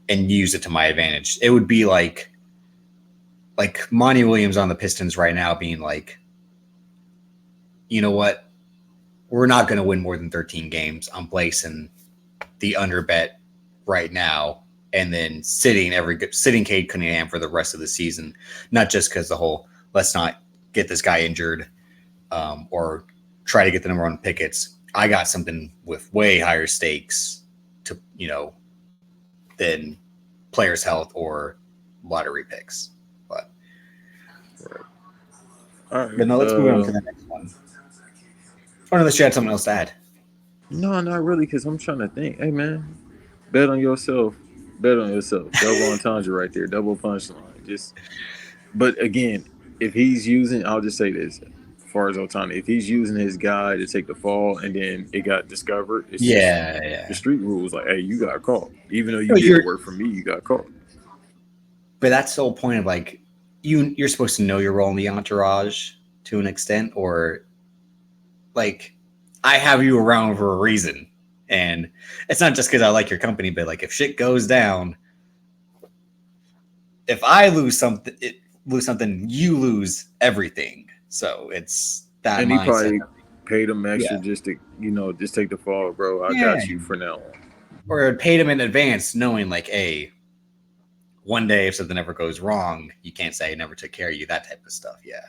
and use it to my advantage. It would be like like Monty Williams on the Pistons right now being like, you know what? We're not going to win more than 13 games. I'm placing the under bet right now, and then sitting Cade Cunningham for the rest of the season, not just because the whole let's not get this guy injured or try to get the number one pick. It's I got something with way higher stakes to than players' health or lottery picks. But all right, but no, let's move on to the next one. Or unless you had something else to add. No, not really, because I'm trying to think. Hey, man, bet on yourself. Bet on yourself. Double entendre right there. Double punchline. But again, if he's using, I'll just say this. As far as Otani, if he's using his guy to take the fall and then it got discovered, it's just the street rules. Like, hey, you got caught. Even though you did work for me, you got caught. But that's the whole point of like, you're supposed to know your role in the entourage to an extent, or like, I have you around for a reason. And it's not just because I like your company, but like if shit goes down, if I lose something, you lose everything. So it's that and mindset. He probably paid him extra just to, just take the fall, bro. I got you for now. Or paid him in advance knowing like, hey, one day if something ever goes wrong, you can't say I never took care of you, that type of stuff. Yeah.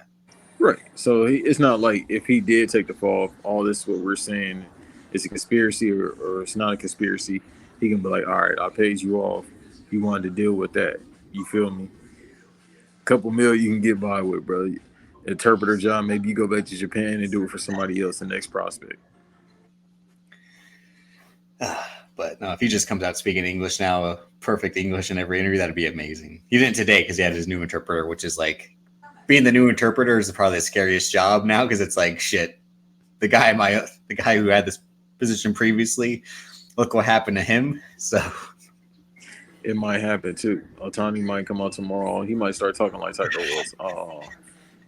Right. So it's not like if he did take the fall, all this what we're saying is a conspiracy or it's not a conspiracy. He can be like, all right, I paid you off. You wanted to deal with that. You feel me? A couple mil you can get by with, bro. Interpreter job, maybe you go back to Japan and do it for somebody else, the next prospect. But no, if he just comes out speaking English now, perfect English in every interview, that'd be amazing. He didn't today because he had his new interpreter, which is like, being the new interpreter is probably the scariest job now because it's like shit. The guy who had this position previously, look what happened to him. So it might happen too. Otani might come out tomorrow. He might start talking like Tiger Woods. Oh,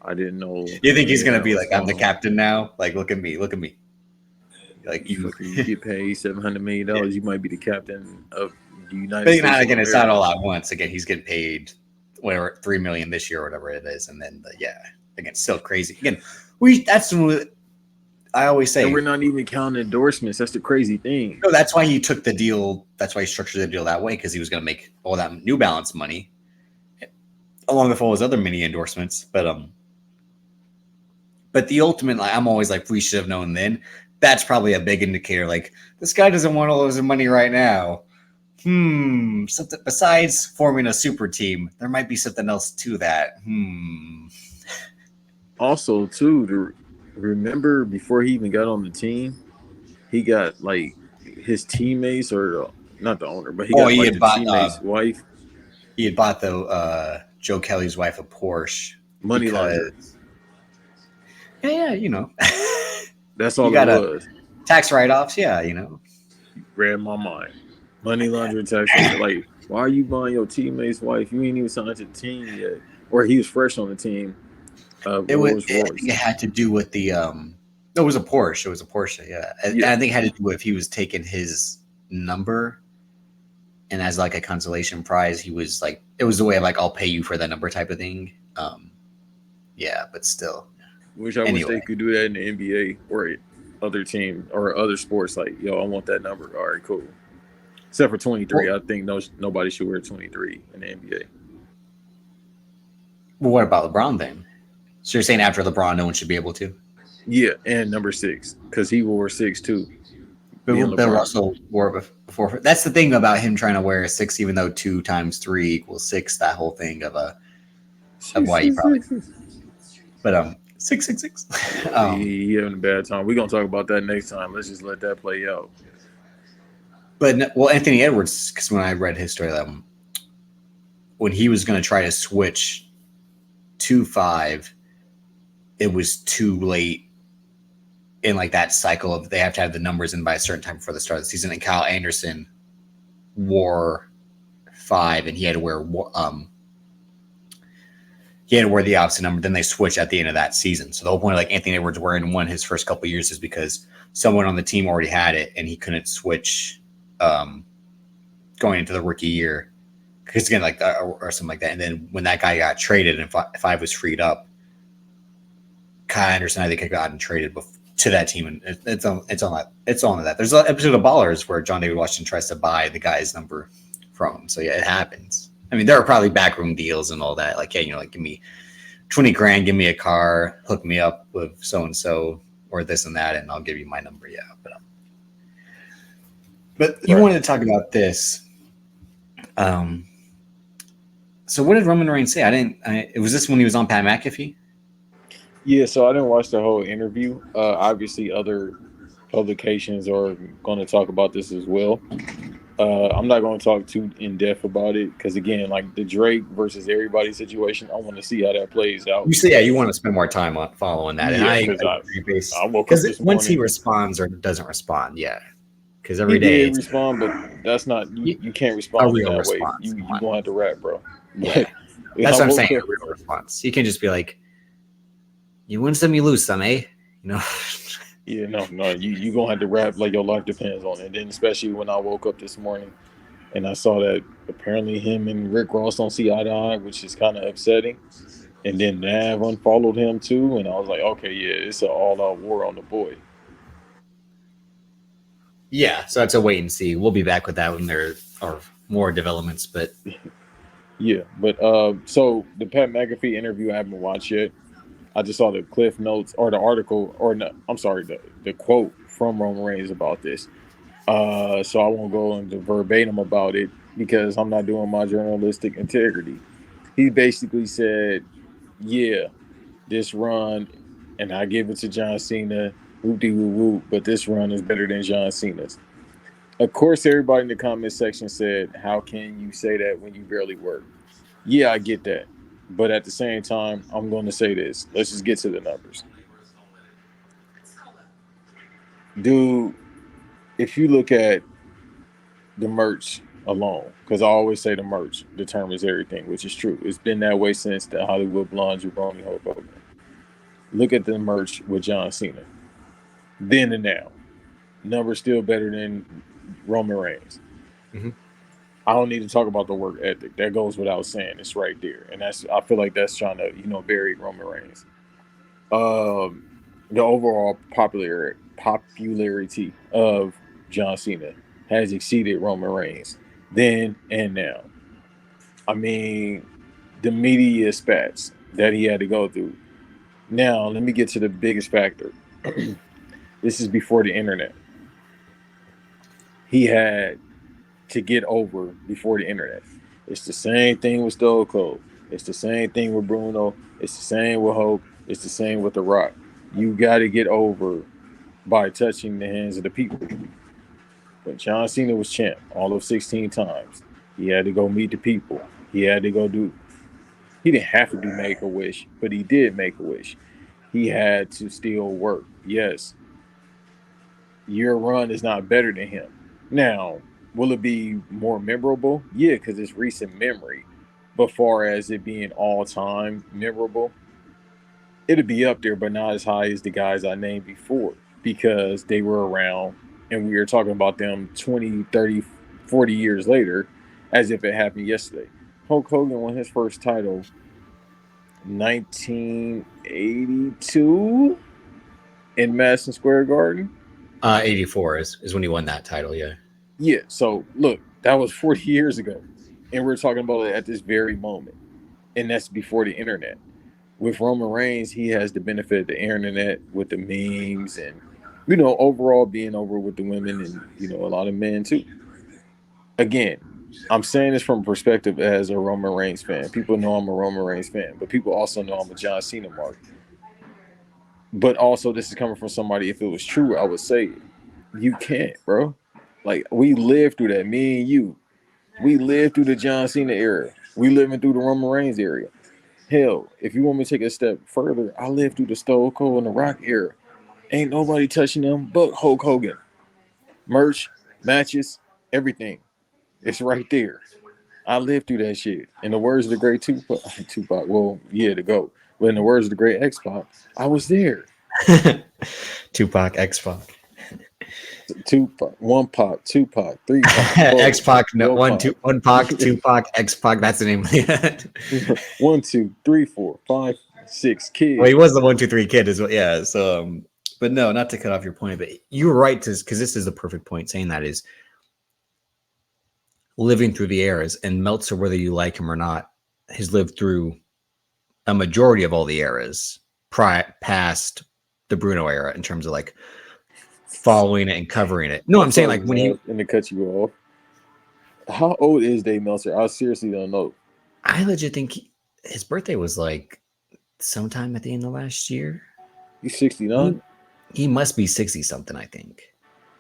I didn't know. You think he's gonna be like, I'm the captain now? Like, look at me. Like you get paid $700 million. You might be the captain of the United States. States. Again, it's not all at once. Again, he's getting paid whatever $3 million this year or whatever it is, and then again, still crazy. Again, that's what I always say. And we're not even counting endorsements. That's the crazy thing. No, that's why he took the deal. That's why he structured the deal that way, because he was going to make all that New Balance money, along with all his other mini endorsements. But the ultimate, like, I'm always like, we should have known then. That's probably a big indicator. Like, this guy doesn't want all his money right now. Something besides forming a super team, there might be something else to that. Also, too, to remember before he even got on the team, he got like his teammates, or not the owner, but he got the teammate's wife. He had bought Joe Kelly's wife a Porsche. Money laundering. Yeah, That's all it was. Tax write-offs, You read my mind. Money laundering, tax. Like, why are you buying your teammate's wife? You ain't even signed to the team yet. Or he was fresh on the team. It had to do with the it was a Porsche. It was a Porsche, yeah. And I think it had to do with if he was taking his number, and as like a consolation prize, he was like, it was the way of like, I'll pay you for that number type of thing. But still. Wish they could do that in the NBA or other team or other sports. Like, yo, I want that number. All right, cool. Except for 23. I think nobody should wear 23 in the NBA. Well, what about LeBron then? So you're saying after LeBron, no one should be able to? Yeah, and number 6, because he wore 6 too. Bill Russell wore before. That's the thing about him trying to wear a 6, even though 2 times 3 equals 6. That whole thing of why you probably. But 666. He having a bad time. We're gonna talk about that next time. Let's just let that play out. But Anthony Edwards, because when I read his story, when he was going to try to switch to 5, it was too late in like that cycle of they have to have the numbers in by a certain time before the start of the season. And Kyle Anderson wore 5, and he had to wear the opposite number. Then they switched at the end of that season. So the whole point of like Anthony Edwards wearing 1 his first couple of years is because someone on the team already had it, and he couldn't switch going into the rookie year because again, like or something like that. And then when that guy got traded, and if I was freed up, Kai Anderson, I think, had gotten traded to that team, and it's on that. There's an episode of Ballers where John David Washington tries to buy the guy's number from him. So yeah, it happens. I mean, there are probably backroom deals and all that. Like, yeah, like give me $20,000, give me a car, hook me up with so and so or this and that, and I'll give you my number. Yeah, but you wanted to talk about this. So what did Roman Reigns say? Was this when he was on Pat McAfee? Yeah, so I didn't watch the whole interview. Obviously, other publications are going to talk about this as well. I'm not going to talk too in depth about it because, again, like the Drake versus everybody situation, I want to see how that plays out. You say, you want to spend more time on following that, and I agree. Because once he responds or doesn't respond, because every day he did respond, but that's not you can't respond in that way. You gonna have to rap, bro. Yeah, that's what I'm saying. A real response. You can just be like, "You win some, you lose some, eh?" You know. Yeah, no. You gonna have to rap like your life depends on it. And then especially when I woke up this morning and I saw that apparently him and Rick Ross don't see eye to eye, which is kind of upsetting. And then Nav unfollowed him too, and I was like, okay, yeah, it's an all-out war on the boy. Yeah, so that's a wait and see. We'll be back with that when there are more developments, but yeah, but so the Pat McAfee interview I haven't watched yet. I just saw the cliff notes or the article, or no, I'm sorry, the quote from Roman Reigns about this. So I won't go into verbatim about it because I'm not doing my journalistic integrity. He basically said, yeah, this run, and I give it to John Cena, whoop-de-whoop-whoop, but this run is better than John Cena's. Of course, everybody in the comment section said, how can you say that when you barely work? Yeah, I get that. But at the same time, I'm going to say this. Let's just get to the numbers. Dude, if you look at the merch alone, because I always say the merch determines everything, which is true. It's been that way since the Hollywood Blonde Jabroni Hulk Hogan. Look at the merch with John Cena. Then and now. Numbers still better than Roman Reigns. Mm-hmm. I don't need to talk about the work ethic. That goes without saying. It's right there. And I feel like that's trying to, bury Roman Reigns. The overall popularity of John Cena has exceeded Roman Reigns then and now. I mean, the media spats that he had to go through. Now, let me get to the biggest factor. This is before the internet. He had to get over before the internet. It's the same thing with Stone Cold. It's the same thing with Bruno. It's the same with Hulk. It's the same with The Rock. You got to get over by touching the hands of the people. When John Cena was champ all of 16 times, he had to go meet the people. He had to go he didn't have to do Make-A-Wish, but he did Make-A-Wish. He had to still work. Yes, your run is not better than him. Now, will it be more memorable? Yeah, because it's recent memory. But far as it being all-time memorable, it'll be up there, but not as high as the guys I named before because they were around and we were talking about them 20, 30, 40 years later as if it happened yesterday. Hulk Hogan won his first title 1982 in Madison Square Garden. 84 is when he won that title, yeah. Yeah, so look, that was 40 years ago. And we're talking about it at this very moment. And that's before the internet. With Roman Reigns, he has the benefit of the internet with the memes and, overall being over with the women and, a lot of men too. Again, I'm saying this from a perspective as a Roman Reigns fan. People know I'm a Roman Reigns fan, but people also know I'm a John Cena mark. But also, this is coming from somebody, if it was true, I would say it. You can't, bro. Like, we lived through that. Me and you. We lived through the John Cena era. We living through the Roman Reigns era. Hell, if you want me to take a step further, I lived through the Stone Cold and the Rock era. Ain't nobody touching them but Hulk Hogan. Merch, matches, everything. It's right there. I lived through that shit. In the words of the great Tupac, well, yeah, the GOAT. But in the words of the great X-Pac, I was there. Tupac, X-Pac. Tupac, 1 Pac, 2 Pac, 3 Pac, X-Pac, no, 1 Pac, 2 Pac, X-Pac. That's the name of it. 1, 2, 3, 4, 5, 6 kids. Well, he was the 1, 2, 3 kid as well. Yeah. So, but no, not to cut off your point, but you were right because this is the perfect point. Saying that is living through the eras, and Meltzer, whether you like him or not, has lived through a majority of all the eras past the Bruno era in terms of like following it and covering it. No, I'm saying like when you and to cut you off. How old is Dave Meltzer? I seriously don't know. I legit think his birthday was like sometime at the end of last year. He's 69. He must be 60 something, I think.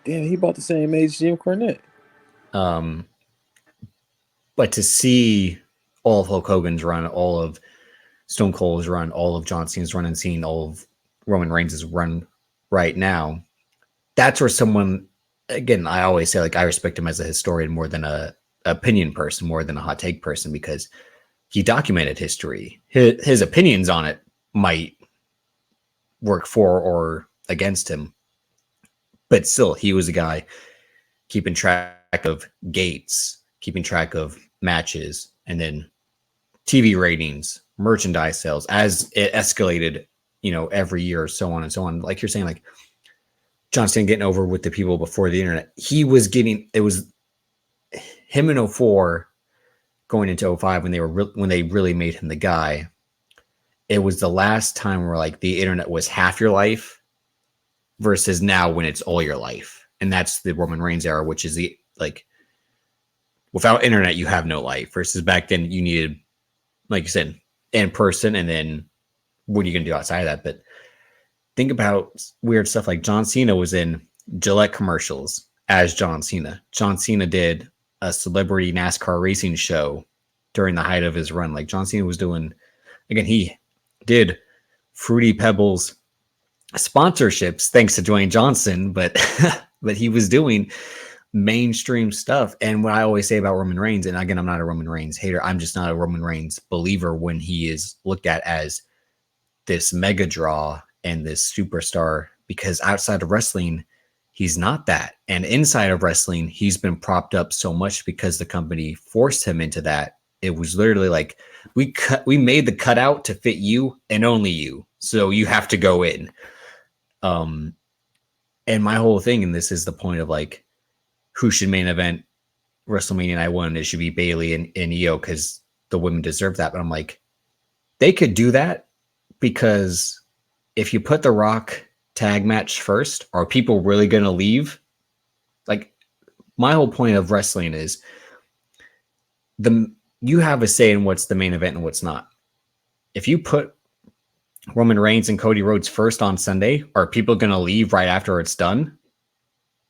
Damn, he about the same age as Jim Cornette. But to see all of Hulk Hogan's run, all of Stone Cold's run, all of John Cena's run, and seeing all of Roman Reigns' run right now, that's where someone, again, I always say, like, I respect him as a historian more than a opinion person, more than a hot take person, because he documented history. His opinions on it might work for or against him, but still, he was a guy keeping track of gates, keeping track of matches, and then TV ratings, merchandise sales as it escalated, every year, so on and so on. Like you're saying, like John Cena getting over with the people before the internet. It was him in 04 going into 05 when they really made him the guy. It was the last time where like the internet was half your life versus now when it's all your life. And that's the Roman Reigns era, which is the like without internet, you have no life versus back then you needed, like you said, in person. And then what are you going to do outside of that? But think about weird stuff like John Cena was in Gillette commercials as John Cena. John Cena did a celebrity NASCAR racing show during the height of his run. Like John Cena was doing, again, he did Fruity Pebbles sponsorships thanks to Dwayne Johnson, but he was doing mainstream stuff. And what I always say about Roman Reigns, and again, I'm not a Roman Reigns hater, I'm just not a Roman Reigns believer when he is looked at as this mega draw and this superstar, because outside of wrestling, he's not that. And inside of wrestling, he's been propped up so much because the company forced him into that. It was literally like, we made the cutout to fit you and only you. So you have to go in. And my whole thing, and this is the point of like, who should main event WrestleMania Night 1? It should be Bayley and Io because the women deserve that. But I'm like, they could do that because if you put the Rock tag match first, are people really going to leave? Like, my whole point of wrestling is you have a say in what's the main event and what's not. If you put Roman Reigns and Cody Rhodes first on Sunday, are people going to leave right after it's done?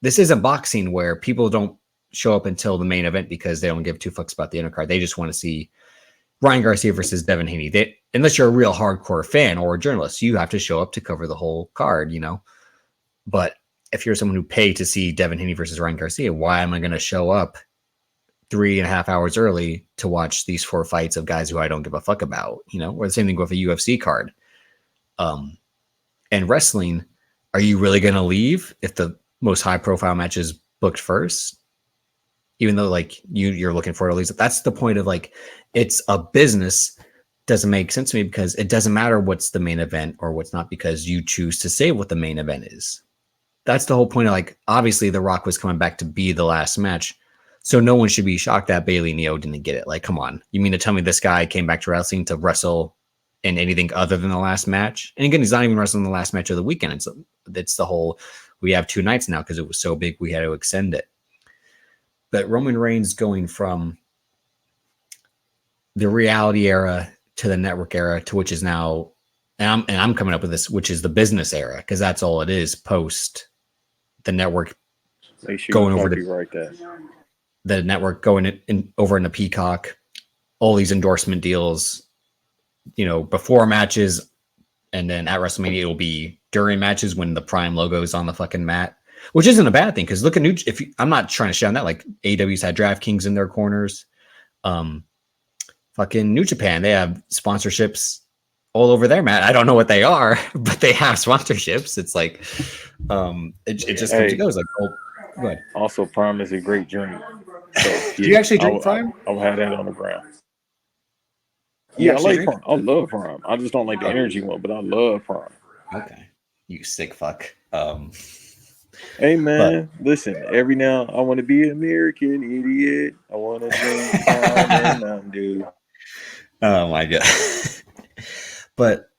This isn't boxing where people don't show up until the main event because they don't give two fucks about the undercard. They just want to see Ryan Garcia versus Devin Haney. Unless you're a real hardcore fan or a journalist, you have to show up to cover the whole card, But if you're someone who paid to see Devin Haney versus Ryan Garcia, why am I going to show up 3.5 hours early to watch these 4 fights of guys who I don't give a fuck about, Or the same thing with a UFC card. And wrestling, are you really going to leave if the most high profile match is booked first? Even though like you're looking for it at least. That's the point of like, it's a business. Doesn't make sense to me because it doesn't matter what's the main event or what's not because you choose to say what the main event is. That's the whole point of like, obviously The Rock was coming back to be the last match. So no one should be shocked that Bayley and Io didn't get it. Like, come on. You mean to tell me this guy came back to wrestling to wrestle in anything other than the last match? And again, he's not even wrestling the last match of the weekend. It's the whole, we have 2 nights now because it was so big we had to extend it. But Roman Reigns going from the reality era to the network era, to which is now, and I'm coming up with this, which is the business era, because that's all it is post the network going over to the network going over into Peacock, all these endorsement deals, before matches, and then at WrestleMania it'll be during matches when the Prime logo is on the fucking mat. Which isn't a bad thing because look at I'm not trying to shit on that. Like AEW's had DraftKings in their corners. Fucking New Japan, they have sponsorships all over their mat. I don't know what they are, but they have sponsorships. It's like it just comes and goes. Like Good. Also, Prime is a great drink. So Do you yeah, actually drink Prime? I'll have that on the ground. You Yeah, I actually like drink Prime. I love Prime. I just don't like the it? energy one, but I love Prime. Oh, okay. You sick fuck. Hey But man, listen. Every now I want to be an American idiot. I want to drink Prime and Mountain Dew. oh my god. but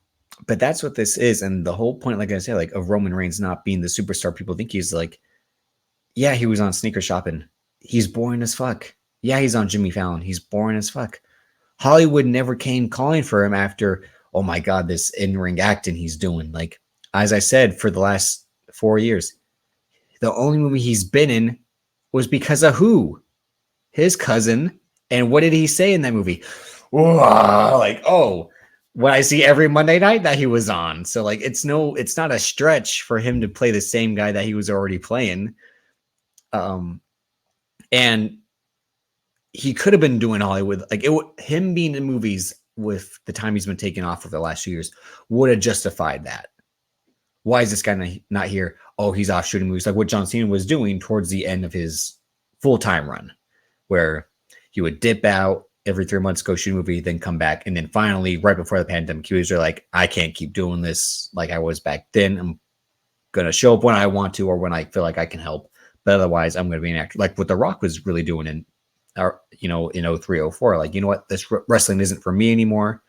that's what this is, and the whole point, like I said, like of Roman Reigns not being the superstar people think he's like. Yeah, he was on Sneaker Shopping. He's boring as fuck. Yeah, he's on Jimmy Fallon. He's boring as fuck. Hollywood never came calling for him after, oh my God, this in-ring acting he's doing. Like, as I said, for the last 4 years, the only movie he's been in was because of who? His cousin. And what did he say in that movie? Like, oh, what I see every Monday night that he was on. So like, it's not a stretch for him to play the same guy that he was already playing. And he could have been doing Hollywood, like him being in movies with the time he's been taking off for the last 2 years would have justified that. Why is this guy not here? Oh, he's off shooting movies, like what John Cena was doing towards the end of his full-time run, where he would dip out every 3 months, go shoot a movie, then come back, and then finally, right before the pandemic, he was like, I can't keep doing this like I was back then. I'm gonna show up when I want to or when I feel like I can help. But otherwise, I'm going to be an actor, like what The Rock was really doing in 03, 04. Like, you know what, this wrestling isn't for me anymore.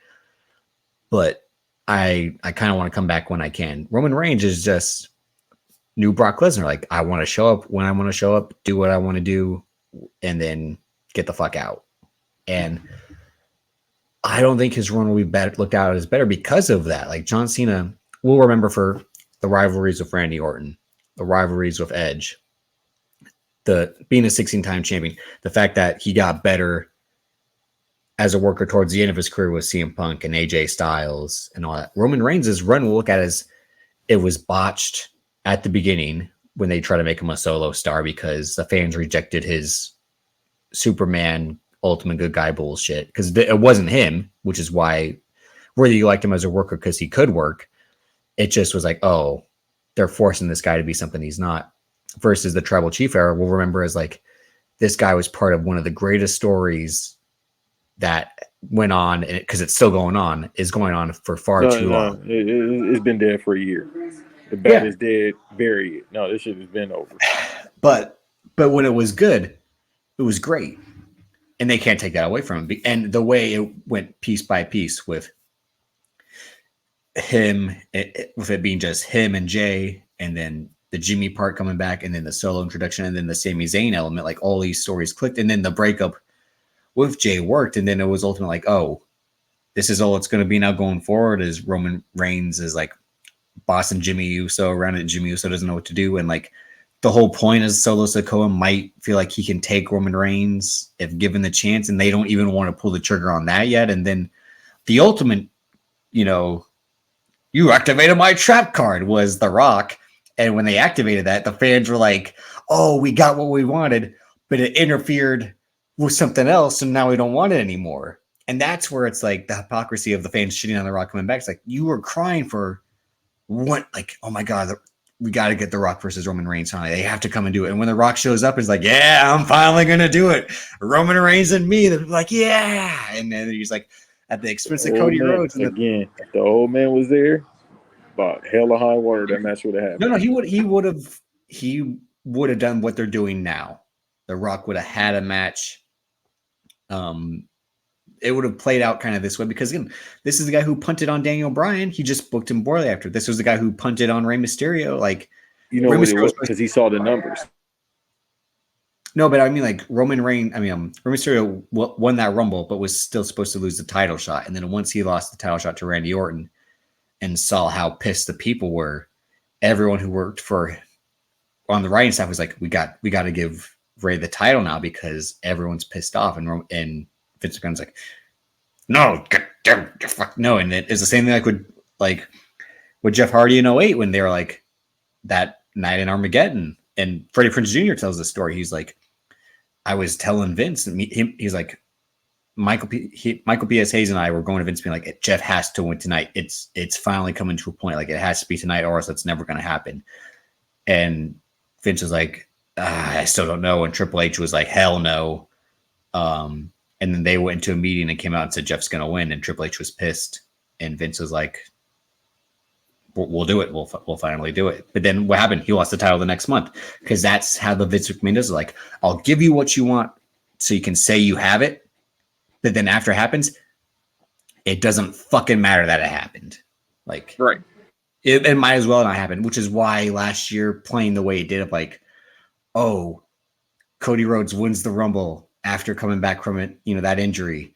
But I kind of want to come back when I can. Roman Reigns is just new Brock Lesnar. Like, I want to show up when I want to show up, do what I want to do, and then get the fuck out. And I don't think his run will be looked out as better because of that. Like, John Cena, we'll remember for the rivalries with Randy Orton, the rivalries with Edge, the being a 16-time champion, the fact that he got better as a worker towards the end of his career with CM Punk and AJ Styles and all that. Roman Reigns' run we'll look at as it was botched at the beginning when they try to make him a solo star because the fans rejected his Superman ultimate good guy bullshit because it wasn't him, which is why whether you liked him as a worker because he could work, it just was like, oh, they're forcing this guy to be something he's not. Versus the Tribal Chief era, we'll remember as like this guy was part of one of the greatest stories that went on, and because it's still going on, is going on for far too long. It's been dead for a year. The bat is dead. Bury it. No, this shit has been over. But when it was good, it was great, and they can't take that away from him. And the way it went piece by piece with him, with it being just him and Jay, and then the Jimmy part coming back, and then the solo introduction, and then the Sami Zayn element, like all these stories clicked, and then the breakup with Jay worked, and then it was ultimately like, oh, this is all it's going to be now going forward is Roman Reigns is like bossing Jimmy Uso around, and Jimmy Uso doesn't know what to do, and like the whole point is Solo Sikoa might feel like he can take Roman Reigns if given the chance, and they don't even want to pull the trigger on that yet, and then the ultimate, you activated my trap card was The Rock. And when they activated that, the fans were like, oh, we got what we wanted, but it interfered with something else, and now we don't want it anymore. And that's where it's like the hypocrisy of the fans shitting on The Rock coming back. It's like, you were crying for what? Like, oh my God, we got to get The Rock versus Roman Reigns. Huh? They have to come and do it. And when The Rock shows up, it's like, yeah, I'm finally going to do it. Roman Reigns and me. They're like, yeah. And then he's like, at the expense of Cody Rhodes. Again, if the old man was there, about hell or high water, that match would have happened. No, he would have done what they're doing now. The Rock would have had a match. It would have played out kind of this way because again, this is the guy who punted on Daniel Bryan. He just booked him poorly after. This was the guy who punted on Rey Mysterio. Like, what it was because he saw the numbers. No, but I mean, like Rey Mysterio won that Rumble, but was still supposed to lose the title shot. And then once he lost the title shot to Randy Orton, and saw how pissed the people were, everyone who worked on the writing staff was like, we got to give Ray the title now because everyone's pissed off. And Vince McMahon's like, no, fuck no. And it's the same thing with Jeff Hardy in 08 when they were like that night in Armageddon. And Freddie Prinze Jr. tells the story. He's like, I was telling Vince, and he's like, Michael P.S. Hayes and I were going to Vince being like, Jeff has to win tonight. It's finally coming to a point. Like, it has to be tonight or else it's never going to happen. And Vince was like, I still don't know. And Triple H was like, hell no. And then they went into a meeting and came out and said Jeff's going to win. And Triple H was pissed. And Vince was like, we'll do it. We'll finally do it. But then what happened? He lost the title the next month because that's how the Vince McMahon does it. Like, I'll give you what you want so you can say you have it. But then after it happens, it doesn't fucking matter that it happened. Like, Right. It might as well not happen, which is why last year playing the way it did of like, oh, Cody Rhodes wins the Rumble after coming back from it, that injury.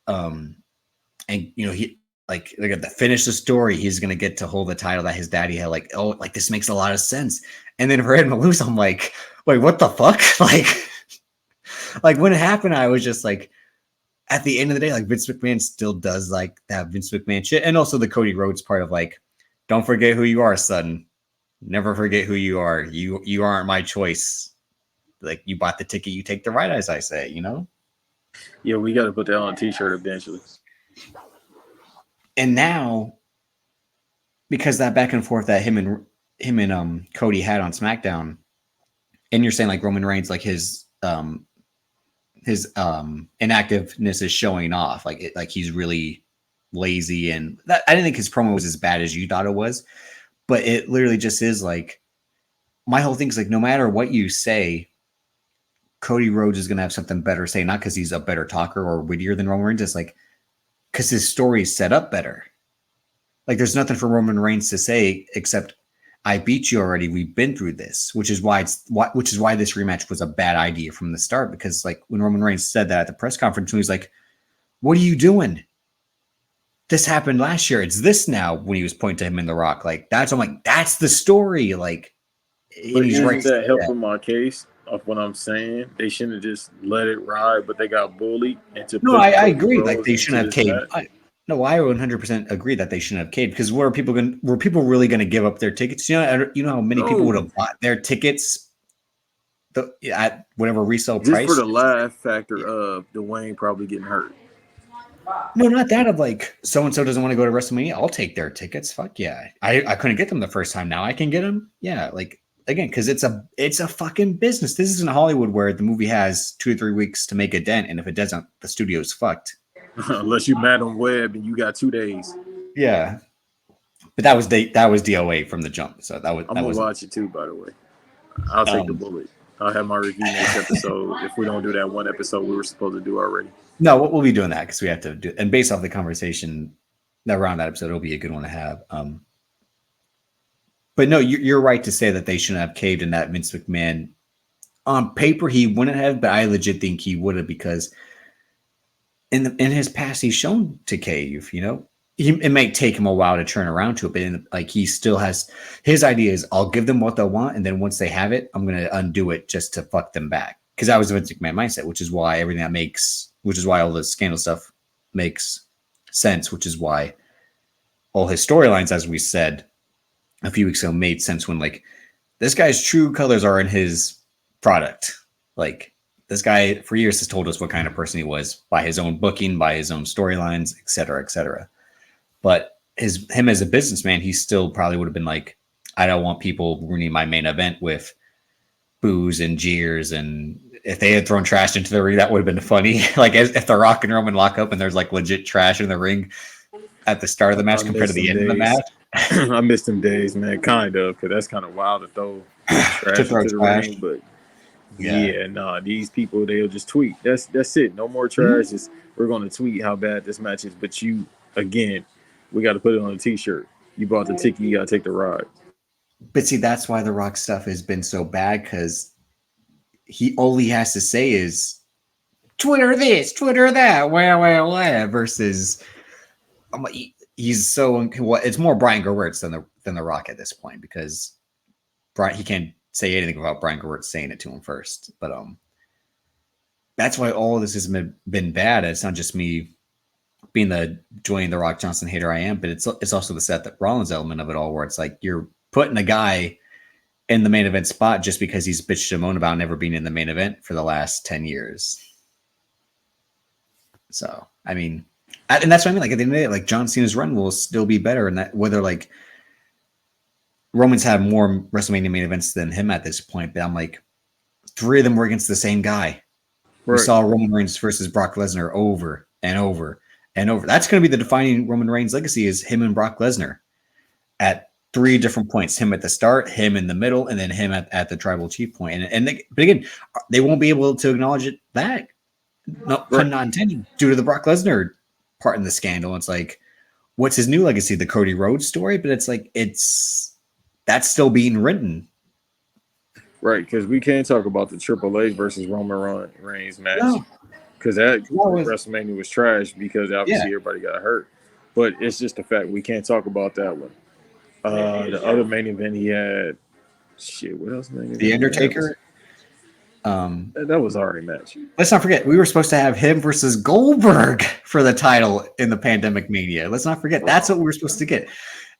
And he like they're gonna finish the story. He's gonna get to hold the title that his daddy had. Like, oh, like this makes a lot of sense. And then for him to lose, I'm like, wait, what the fuck? Like when it happened, I was just like, at the end of the day, like Vince McMahon still does like that Vince McMahon shit, and also the Cody Rhodes part of like, don't forget who you are, son. Never forget who you are. You aren't my choice. Like you bought the ticket, you take the ride, as I say. Yeah, we got to put that on a t-shirt eventually. And now, because that back and forth that him and Cody had on SmackDown, and you're saying like Roman Reigns, like his inactiveness is showing off. Like he's really lazy, and that, I didn't think his promo was as bad as you thought it was, but it literally just is like, my whole thing is like, no matter what you say, Cody Rhodes is going to have something better to say, not because he's a better talker or wittier than Roman Reigns, it's like, because his story is set up better. Like there's nothing for Roman Reigns to say except, I beat you already. We've been through this, which is why this rematch was a bad idea from the start. Because like when Roman Reigns said that at the press conference, he was like, "What are you doing? This happened last year. It's this now." When he was pointing to him in The Rock, like I'm like, that's the story. Like, But he's isn't right. that helping my case of what I'm saying? They shouldn't have just let it ride, but they got bullied. And to No, put I Cody agree. Like Rhodes they shouldn't have into this caved. match- I 100% agree that they shouldn't have caved, because were people really going to give up their tickets? You know how many people would have bought their tickets at whatever resale just price? for the laugh factor of Dwayne probably getting hurt. No, not that of like so and so doesn't want to go to WrestleMania. I'll take their tickets. Fuck yeah! I couldn't get them the first time. Now I can get them. Yeah, like again, because it's a fucking business. This isn't Hollywood where the movie has 2 or 3 weeks to make a dent, and if it doesn't, the studio's fucked. Unless you Madam Web and you got 2 days. Yeah, but that was DOA from the jump. So I'm gonna watch it too. By the way, I'll take the bullet. I'll have my review next episode if we don't do that one episode we were supposed to do already. No, we'll be doing that because we have to do, and based off the conversation around that episode, it'll be a good one to have. But no, you're right to say that they shouldn't have caved, in that Vince McMahon on paper he wouldn't have, but I legit think he would have, because in his past he's shown to cave. It may take him a while to turn around to it, but he still has his ideas. I'll give them what they want, and then once they have it, I'm going to undo it just to fuck them back. Because that was the Vince McMahon mindset, which is why all the scandal stuff makes sense, which is why all his storylines, as we said a few weeks ago, made sense when like this guy's true colors are in his product. Like this guy for years has told us what kind of person he was by his own booking, by his own storylines, et cetera, et cetera. But him as a businessman, he still probably would have been like, I don't want people ruining my main event with boos and jeers. And if they had thrown trash into the ring, that would have been funny. Like if The Rock and Roman lock up and there's like legit trash in the ring at the start of the match compared to the end of the match. I missed them days, man. Kind of, because that's kind of wild to throw trash into the ring. But these people, they'll just tweet. That's it. No more trash. Just we're going to tweet how bad this match is. But we got to put it on a t-shirt. You bought the ticket, you got to take the ride. But see, that's why The Rock stuff has been so bad, because all he has to say is Twitter this, Twitter that, where, versus he's so, it's more Brian Gewirtz than the Rock at this point, because he can't say anything about Brian Gewirtz saying it to him first. But that's why all of this has been bad. It's not just me being the Dwayne The Rock Johnson hater I am, but it's also the Seth Rollins element of it all, where it's like you're putting a guy in the main event spot just because he's bitched and moaned about never being in the main event for the last 10 years. So, I mean, and that's what I mean. Like at the end of the day, like John Cena's run will still be better, and that whether like Roman's had more WrestleMania main events than him at this point, but I'm like, 3 of them were against the same guy. We Right. saw Roman Reigns versus Brock Lesnar over and over and over. That's going to be the defining Roman Reigns legacy is him and Brock Lesnar at 3 different points. Him at the start, him in the middle, and then him at the tribal chief point. But again, they won't be able to acknowledge it that. No, pun not intended, due to the Brock Lesnar part in the scandal. It's like, what's his new legacy? The Cody Rhodes story? But it's like, that's still being written. Right, because we can't talk about the Triple H versus Roman Reigns match. No. Because WrestleMania was trash because obviously everybody got hurt. But it's just a fact. We can't talk about that one. The other main event he had, what else main event? The Undertaker. That was already match. Let's not forget, we were supposed to have him versus Goldberg for the title in the Pandemic Mania. Let's not forget, that's what we were supposed to get.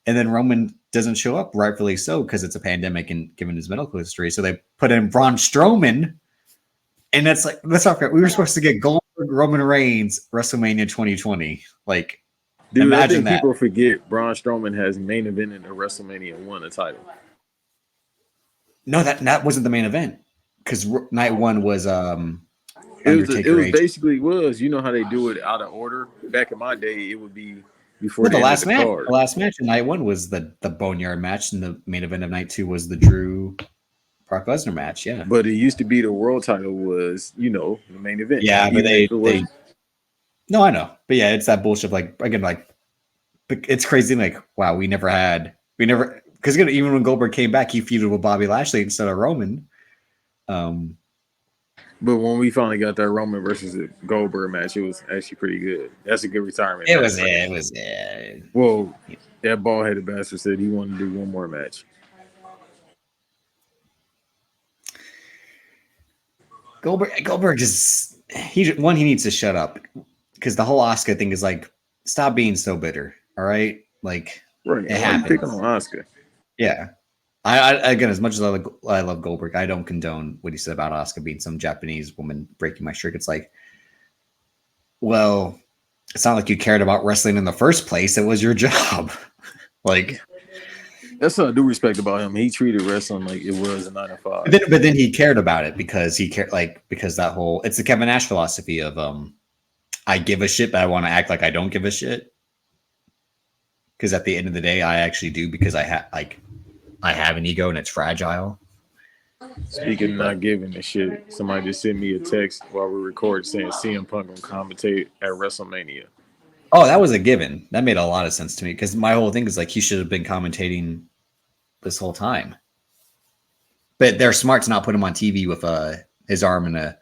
And then Roman doesn't show up, rightfully so, because it's a pandemic and given his medical history. So they put in Braun Strowman. And that's like, let's not forget, we were supposed to get Goldberg, Roman Reigns, WrestleMania 2020. Like, dude, imagine I think that. People forget Braun Strowman has main event in the WrestleMania and won the title. No, that wasn't the main event. Because night 1 was It Undertaker. basically you know how they do it out of order. Back in my day, it would be before the last match. card. The last match of night 1 was the Boneyard match, and the main event of night 2 was the Drew Brock Lesnar match. Yeah, but it used to be the world title was the main event. Yeah, but they no, I know, but yeah, it's that bullshit. Like again, like it's crazy. Like wow, we never because even when Goldberg came back, he feuded with Bobby Lashley instead of Roman. But when we finally got that Roman versus the Goldberg match, it was actually pretty good. That's a good retirement. It was. Well, that bald-headed bastard said he wanted to do one more match. Goldberg just he needs to shut up because the whole Asuka thing is like, stop being so bitter. All right, like right. It happens. Picking on Asuka. Yeah. I again, as much as I love Goldberg, I don't condone what he said about Asuka being some Japanese woman breaking my shirt. It's like, well, it's not like you cared about wrestling in the first place. It was your job. Like, that's what I do respect about him. He treated wrestling like it was a 9 to 5. But then he cared about it because that whole, it's the Kevin Nash philosophy of I give a shit, but I want to act like I don't give a shit. Because at the end of the day, I actually do because I have an ego and it's fragile. Speaking of not giving a shit, somebody just sent me a text while we record saying CM Punk gonna commentate at WrestleMania. Oh, that was a given. That made a lot of sense to me because my whole thing is like he should have been commentating this whole time. But they're smart to not put him on TV with his arm in a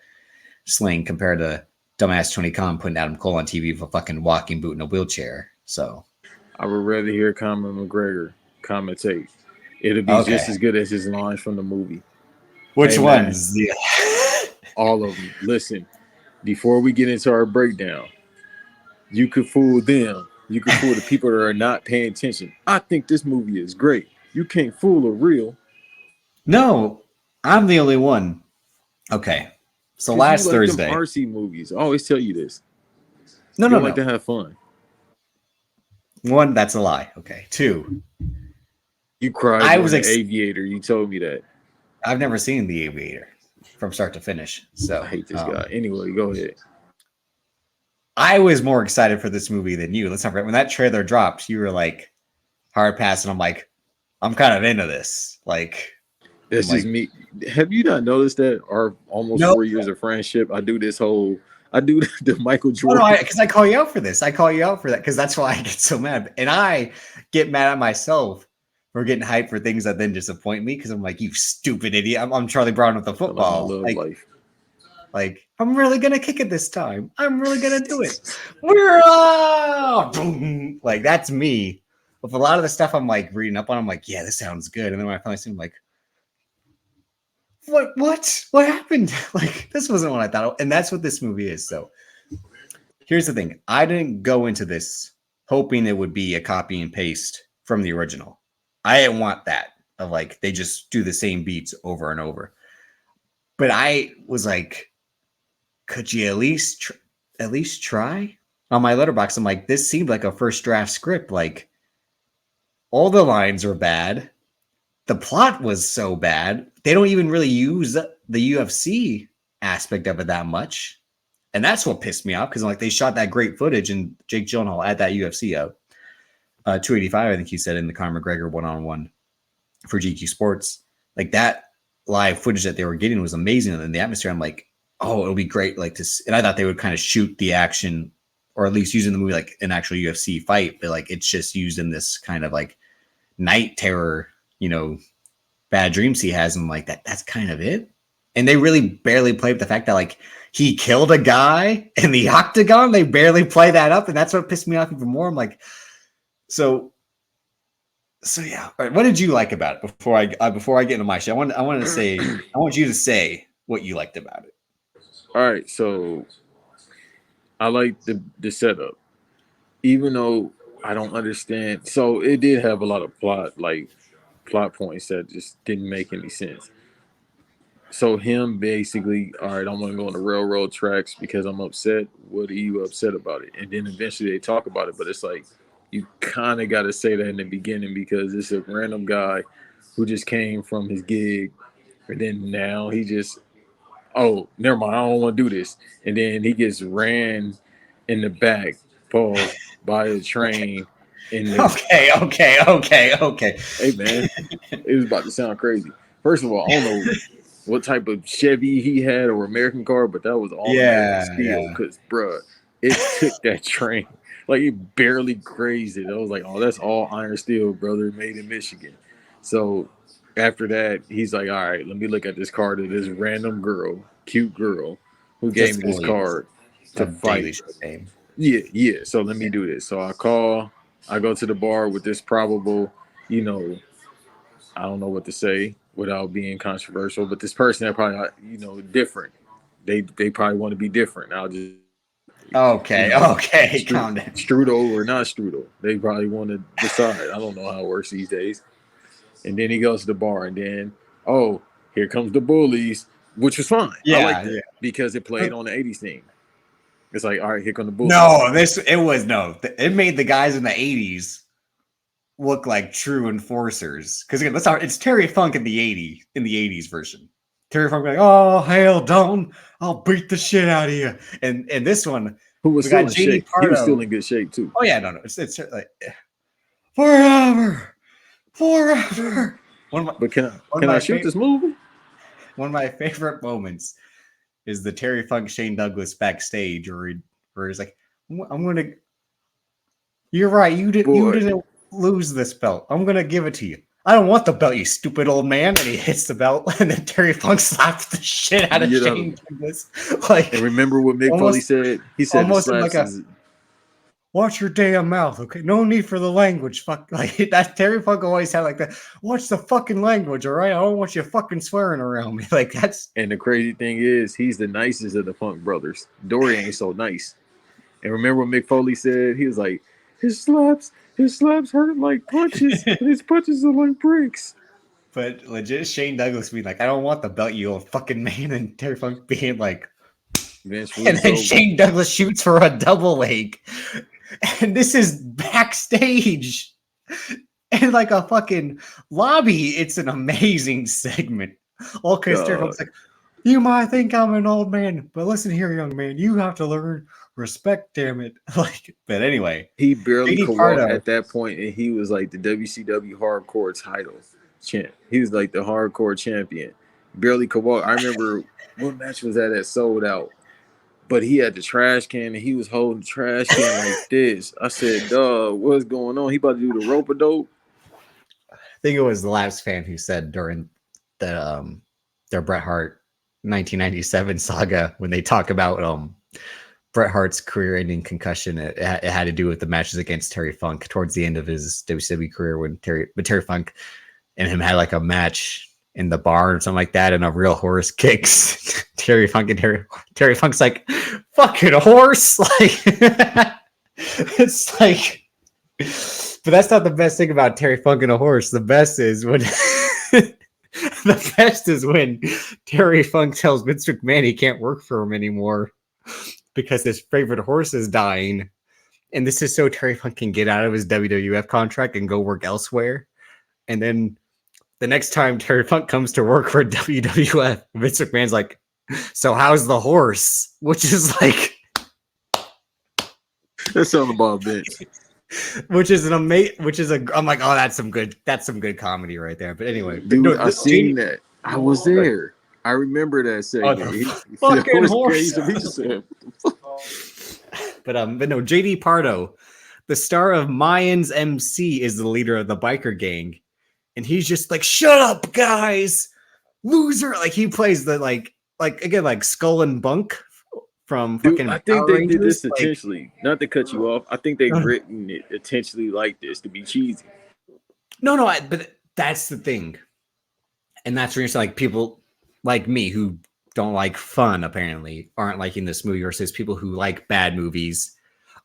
sling compared to dumbass Tony Khan putting Adam Cole on TV with a fucking walking boot in a wheelchair. So I would rather hear Conor McGregor commentate. It'll be just as good as his lines from the movie. Which ones? Yeah. All of them. Listen, before we get into our breakdown, you could fool them. You could fool the people that are not paying attention. I think this movie is great. You can't fool a real. No, I'm the only one. Okay. So last Thursday. Them RC movies. I always tell you this. No. Like to have fun. 1, that's a lie. Okay. 2. You cried. I was Aviator. You told me that. I've never seen The Aviator from start to finish. So I hate this guy. Anyway, go ahead. I was more excited for this movie than you. Let's not forget when that trailer dropped, you were like hard pass, and I'm like, I'm kind of into this. Like, this is me. Have you not noticed that our almost 4 years of friendship? I do the Michael Jordan. No, because I call you out for this. I call you out for that because that's why I get so mad, and I get mad at myself for getting hyped for things that then disappoint me because I'm like, you stupid idiot. I'm Charlie Brown with the football. Like, I'm really gonna kick it this time. I'm really gonna do it. We're like, that's me. With a lot of the stuff I'm like reading up on, I'm like, yeah, this sounds good. And then when I finally see, I'm like, what happened? Like, this wasn't what I thought. And that's what this movie is. So here's the thing. I didn't go into this hoping it would be a copy and paste from the original. I didn't want that of like, they just do the same beats over and over. But I was like, could you at least try? On my letterbox, I'm like, this seemed like a first draft script. Like, all the lines are bad. the plot was so bad. They don't even really use the UFC aspect of it that much. And that's what pissed me off because like they shot that great footage and Jake Gyllenhaal at that UFC 285, I think he said in the Conor McGregor one-on-one for GQ Sports. Like that live footage that they were getting was amazing. And the atmosphere, I'm like, oh, it'll be great. Like this, and I thought they would kind of shoot the action, or at least using the movie like an actual UFC fight, but like it's just used in this kind of like night terror, bad dreams he has, and like that's kind of it. And they really barely play with the fact that like he killed a guy in the octagon. They barely play that up, and that's what pissed me off even more. I'm like, so yeah. All right, what did you like about it before I get into my show? I want you to say what you liked about it. All right, so I like the setup, even though I don't understand. So it did have a lot of plot points that just didn't make any sense. So him basically, all right, I'm going to go on the railroad tracks because I'm upset. What are you upset about it? And then eventually they talk about it, but it's like you kind of got to say that in the beginning because it's a random guy who just came from his gig, and then now he just, oh, never mind, I don't want to do this. And then he gets ran in the back, pause, by a train. Okay. Hey, man, it was about to sound crazy. First of all, I don't know what type of Chevy he had or American car, but that was all American steel because, bruh, it took that train. Like, it barely grazed it. I was like, oh, that's all iron steel, brother, made in Michigan. So after that, he's like, all right, let me look at this card of this random girl, cute girl, who gave me this card to fight. Yeah. So let me do this. So I go to the bar with this probable, I don't know what to say without being controversial, but this person that probably, different. They probably want to be different. I'll just calm down. Strudel or not strudel. They probably want to decide. I don't know how it works these days. And then he goes to the bar, and then, oh, here comes the bullies, which was fine. Yeah, I like that because it played on the 80s theme. It's like, all right, here come the bullies. No, it made the guys in the 80s look like true enforcers. Because again, it's Terry Funk in the 80s version. Terry Funk like, oh, hail Dalton, I'll beat the shit out of you. And this one, who was still in shape. He was still in good shape too. Oh yeah, no, it's like forever. But can I shoot this movie? One of my favorite moments is the Terry Funk Shane Douglas backstage where he's like, I'm gonna. You're right. You didn't lose this belt. I'm gonna give it to you. I don't want the belt, you stupid old man. And he hits the belt, and then Terry Funk slaps the shit out of Shane Douglas. Like, and remember what Mick Foley said? He said, almost like watch your damn mouth, okay? No need for the language. Fuck, like that. Terry Funk always had like that. Watch the fucking language, all right? I don't want you fucking swearing around me. Like that's. And the crazy thing is, he's the nicest of the Funk brothers. Dory ain't so nice. And remember what Mick Foley said? He was like, his slaps hurt like punches. And his punches are like bricks. But legit, Shane Douglas being like, I don't want the belt, you old fucking man, and Terry Funk being like, and then Shane Douglas shoots for a double leg. And this is backstage in like a fucking lobby. It's an amazing segment. All because Terry Funk's like, you might think I'm an old man, but listen here, young man, you have to learn respect, damn it. Like, but anyway, he barely could walk at that point, and he was like the WCW hardcore title champ. He was like the hardcore champion. Barely could walk. I remember what match was that sold out. But he had the trash can, and he was holding the trash can like this. I said, dog, what's going on? He about to do the rope-a-dope? I think it was the last fan who said during the their Bret Hart 1997 saga, when they talk about Bret Hart's career-ending concussion, it had to do with the matches against Terry Funk towards the end of his WCW career when Terry Funk and him had like a match in the bar or something like that, and a real horse kicks Terry Funk, and Terry Funk's like, fucking horse. Like, it's like, but that's not the best thing about Terry Funk and a horse. The best is when Terry Funk tells Vince McMahon he can't work for him anymore because his favorite horse is dying. And this is so Terry Funk can get out of his WWF contract and go work elsewhere. And then the next time Terry Funk comes to work for WWF, Vince McMahon's like, so how's the horse? Which is like, That's all about Vince. which is an amazing, I'm like, oh, that's some good comedy right there. But anyway, Dude, I seen that. I was there. I remember that segment. Fucking horse. But no, JD Pardo, the star of Mayans MC, is the leader of the biker gang, and he's just like, "Shut up, guys, loser!" Like he plays the like again like Skull and Bunk from fucking. I think they did this like, intentionally. Not to cut you off. I think they've written it intentionally like this to be cheesy. No, but that's the thing, and that's where you're like people like me who don't like fun apparently aren't liking this movie versus people who like bad movies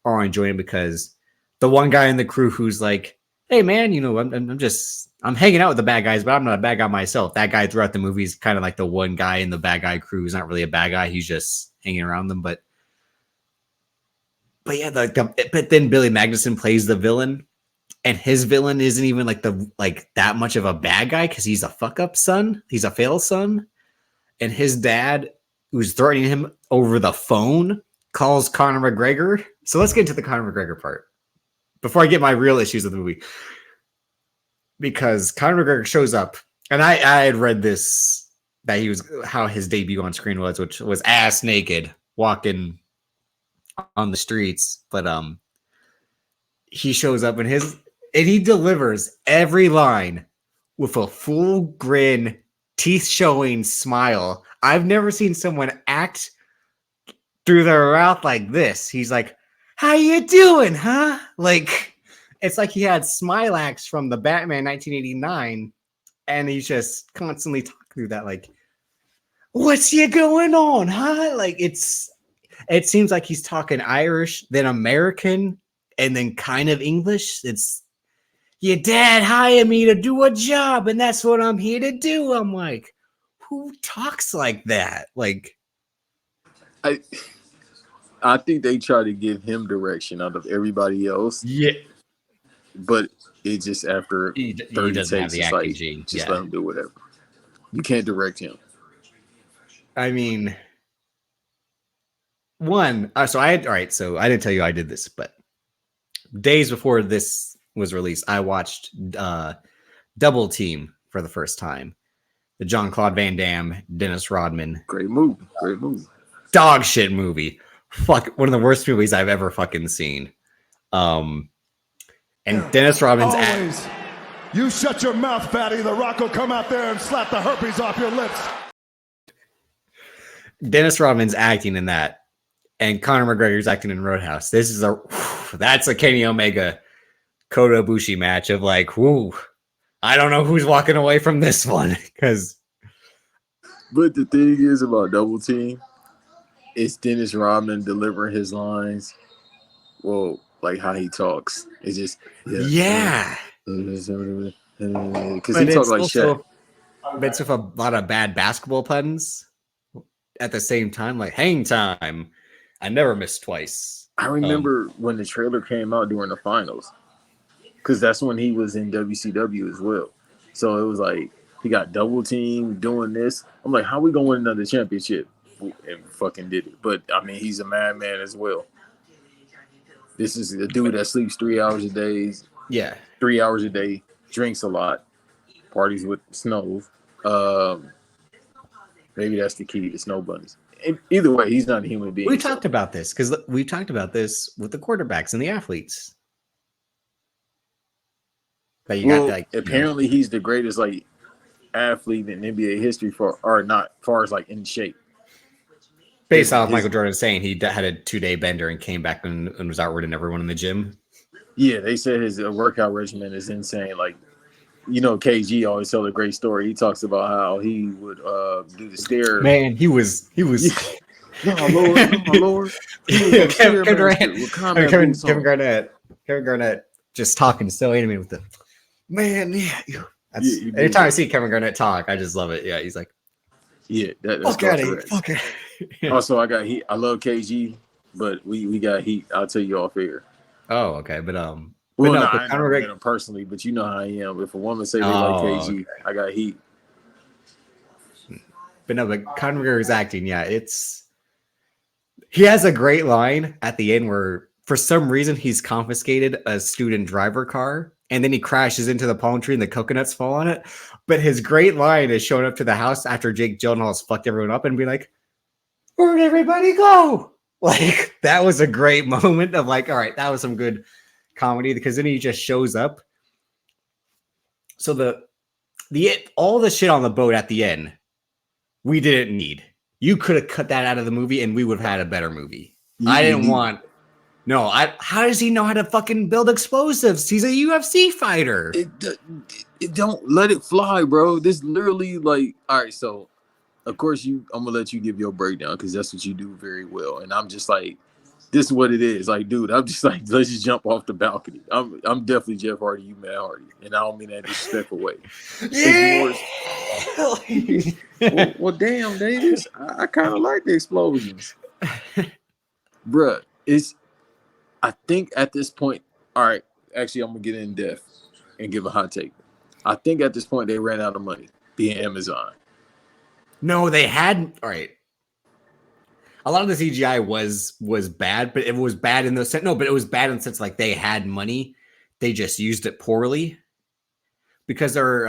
are enjoying it because the one guy in the crew who's like, hey man, you know, I'm hanging out with the bad guys, but I'm not a bad guy myself. That guy throughout the movie is kind of like the one guy in the bad guy crew who's not really a bad guy. He's just hanging around them. But yeah, but then Billy Magnuson plays the villain, and his villain isn't even like that much of a bad guy because he's a fuck up son. He's a fail son. And his dad, who's threatening him over the phone, calls Conor McGregor. So let's get into the Conor McGregor part before I get my real issues of the movie. Because Conor McGregor shows up, and I had read this, that he was, how his debut on screen was, which was ass naked, walking on the streets. But he shows up, and he delivers every line with a full grin, teeth showing smile. I've never seen someone act through their mouth like this. He's like, how you doing, huh? Like, it's like he had Smilax from the Batman 1989, and he's just constantly talking through that, like, what's you going on, huh? Like, it seems like he's talking Irish, then American, and then kind of English. It's, your dad hired me to do a job, and that's what I'm here to do. I'm like, who talks like that? Like, I think they try to give him direction out of everybody else. Yeah. But it just after 30 doesn't have takes, the it's acting like, gene. just let him do whatever. You can't direct him. I mean, so I didn't tell you I did this, but days before this was released, I watched Double Team for the first time. The Jean-Claude Van Damme, Dennis Rodman. Great movie. Dog shit movie. Fuck, one of the worst movies I've ever fucking seen. And Dennis Rodman's always. You shut your mouth, fatty. The Rock will come out there and slap the herpes off your lips. Dennis Rodman's acting in that, and Conor McGregor's acting in Roadhouse. That's a Kenny Omega Kota Ibushi match of like, whoo, I don't know who's walking away from this one because. But the thing is about Double Team, it's Dennis Rodman delivering his lines. Well, like how he talks. It's just yeah. Because he talks like shit. It's with a lot of bad basketball puns at the same time, like hang time. I never missed twice. I remember when the trailer came out during the finals, because that's when he was in WCW as well. So it was like he got Double Team doing this. I'm like, how we gonna win another championship? And fucking did it. But I mean, he's a madman as well. This is a dude that sleeps 3 hours a day. Yeah, 3 hours a day, drinks a lot, parties with snow. Maybe that's the key to snow bunnies. Either way, he's not a human being. We talked about this because we talked about this with the quarterbacks and the athletes. But apparently he's the greatest like athlete in NBA history far as like in shape. Based off Michael Jordan saying he had a 2-day bender and came back and was outwarding everyone in the gym. Yeah, they said his workout regimen is insane. Like, you know, KG always tell a great story. He talks about how he would do the stair. Man, he was. My lord. Kevin Garnett just talking so animated with the man. Yeah, anytime I see Kevin Garnett talk, I just love it. Yeah, he's like, yeah, that's fuck it. Yeah. Also, I got heat. I love KG, but we got heat. I'll tell you off air. Oh, okay, but Well, no, no, but I ain't Conor never met McGregor. him personally, but you know how I am. If a woman say they like Oh, KG, I got heat. but no, but Conor McGregor's acting, yeah, he has a great line at the end where for some reason he's confiscated a student driver car and then he crashes into the palm tree and the coconuts fall on it. But his great line is showing up to the house after Jake Gyllenhaal's fucked everyone up and be like, "Where'd everybody go?" Like that was a great moment of like, all right, that was some good comedy because then he just shows up. So the all the shit on the boat at the end, we didn't need. You could have cut that out of the movie and we would have had a better movie. I didn't want. No, how does he know how to fucking build explosives? He's a UFC fighter. It don't let it fly, bro. This literally like, all right, so of course I'm gonna let you give your breakdown because that's what you do very well. And I'm just like, this is what it is. Like, dude, I'm just like, let's just jump off the balcony. I'm definitely Jeff Hardy, you Matt Hardy. And I don't mean that disrespectful way. Yeah. Well, damn, Davis. I kind of like the explosions. Bruh, I think at this point, all right, actually, I'm going to get in depth and give a hot take. I think at this point, they ran out of money being Amazon. No, they had. All right. A lot of the CGI was bad, but it was bad in the sense. No, but it was bad in the sense like they had money. They just used it poorly because they're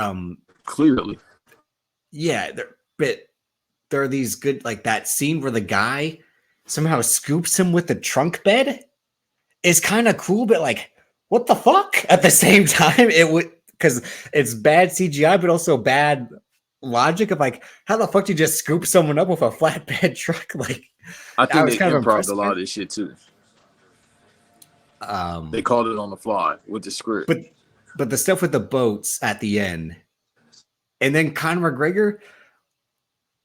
clearly. Yeah, but there are these good, like that scene where the guy somehow scoops him with the trunk bed is kind of cool, but like, what the fuck? At the same time, it would, because it's bad CGI, but also bad logic of like, how the fuck do you just scoop someone up with a flatbed truck? Like, I think they kind of improv a lot of this shit too. They called it on the fly with the script. But the stuff with the boats at the end, and then Conor McGregor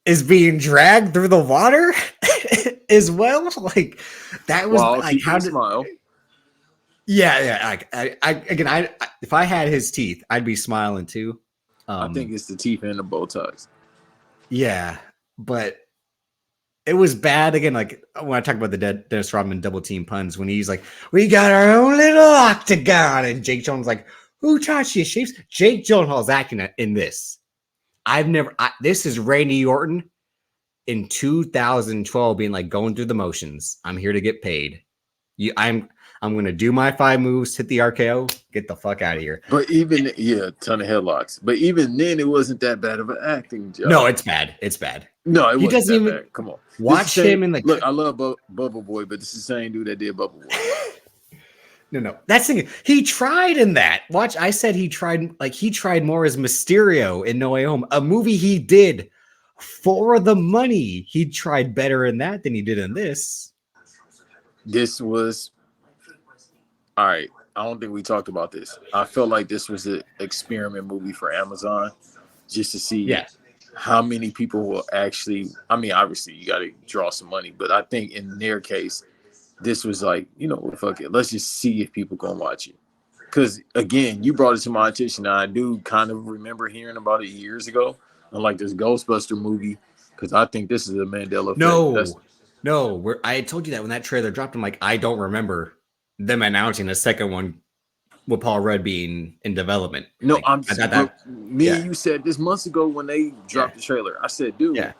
is being dragged through the water as well. Like that was like how did smile? Yeah. I if I had his teeth, I'd be smiling too. I think it's the teeth and the bow ties. Yeah, but it was bad again. Like when I talk about the Dennis Rodman double team puns, when he's like, "We got our own little octagon," and Jake Gyllenhaal's like, "Who taught you shapes?" Jake Gyllenhaal's acting in this. This is Randy Orton in 2012 being like going through the motions. I'm here to get paid. I'm going to do my 5 moves, hit the RKO, get the fuck out of here. But even, ton of headlocks. But even then, it wasn't that bad of an acting job. No, it's bad. It's bad. No, it wasn't that bad. Come on. Watch him in the... Look, I love Bubble Boy, but this is the same dude that did Bubble Boy. No. That's the thing. He tried in that. Watch, I said he tried more as Mysterio in No Way Home, a movie he did for the money. He tried better in that than he did in this. This was... All right, I don't think we talked about this. I felt like this was an experiment movie for Amazon just to see how many people will actually, I mean, obviously you got to draw some money, but I think in their case, this was like, fuck it. Let's just see if people going to watch it. Because, again, you brought it to my attention. I do kind of remember hearing about it years ago, unlike this Ghostbuster movie, because I think this is a Mandela effect. No, I told you that when that trailer dropped, I'm like, I don't remember them announcing a second one with Paul Rudd being in development. No, like, and you said this months ago when they dropped the trailer. I said, dude,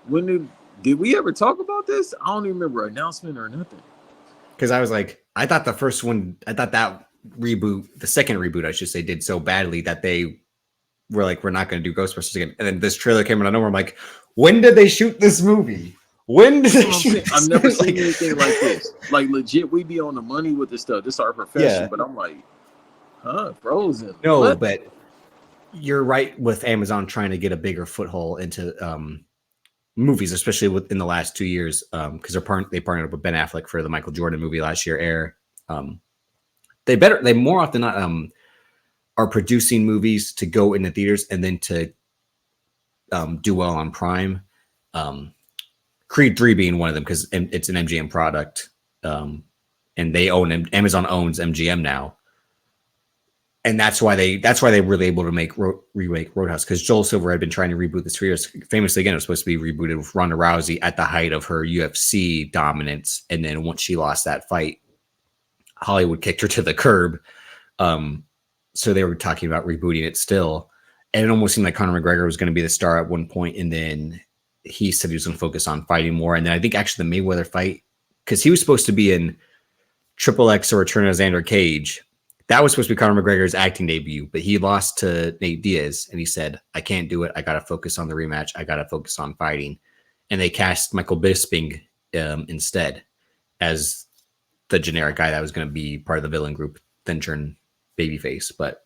when did we ever talk about this? I don't even remember an announcement or nothing. Because I was like, I thought that reboot, the second reboot, I should say, did so badly that they were like, we're not going to do Ghostbusters again. And then this trailer came out of nowhere. I'm like, when did they shoot this movie? When did they shoot this I've never seen anything like this. Like, legit, we be on the money with this stuff. This is our profession. But I'm like, Frozen. No, what? But you're right with Amazon trying to get a bigger foothold into movies, especially within the last 2 years, because they partnered up with Ben Affleck for the Michael Jordan movie last year, Air. They more often than not are producing movies to go into theaters and then to do well on Prime. Creed 3 being one of them because it's an MGM product, and Amazon owns MGM now, and that's why they were able to remake Roadhouse, because Joel Silver had been trying to reboot this for years. Famously, again, it was supposed to be rebooted with Ronda Rousey at the height of her UFC dominance, and then once she lost that fight, Hollywood kicked her to the curb So they were talking about rebooting it still. And it almost seemed like Conor McGregor was going to be the star at one point, and then he said he was going to focus on fighting more. And then I think actually the Mayweather fight, because he was supposed to be in Triple X or Return of Xander Cage. That was supposed to be Conor McGregor's acting debut, but he lost to Nate Diaz, and he said, I can't do it. I got to focus on the rematch. I got to focus on fighting. And they cast Michael Bisping instead as the generic guy that was going to be part of the villain group, then turn babyface. But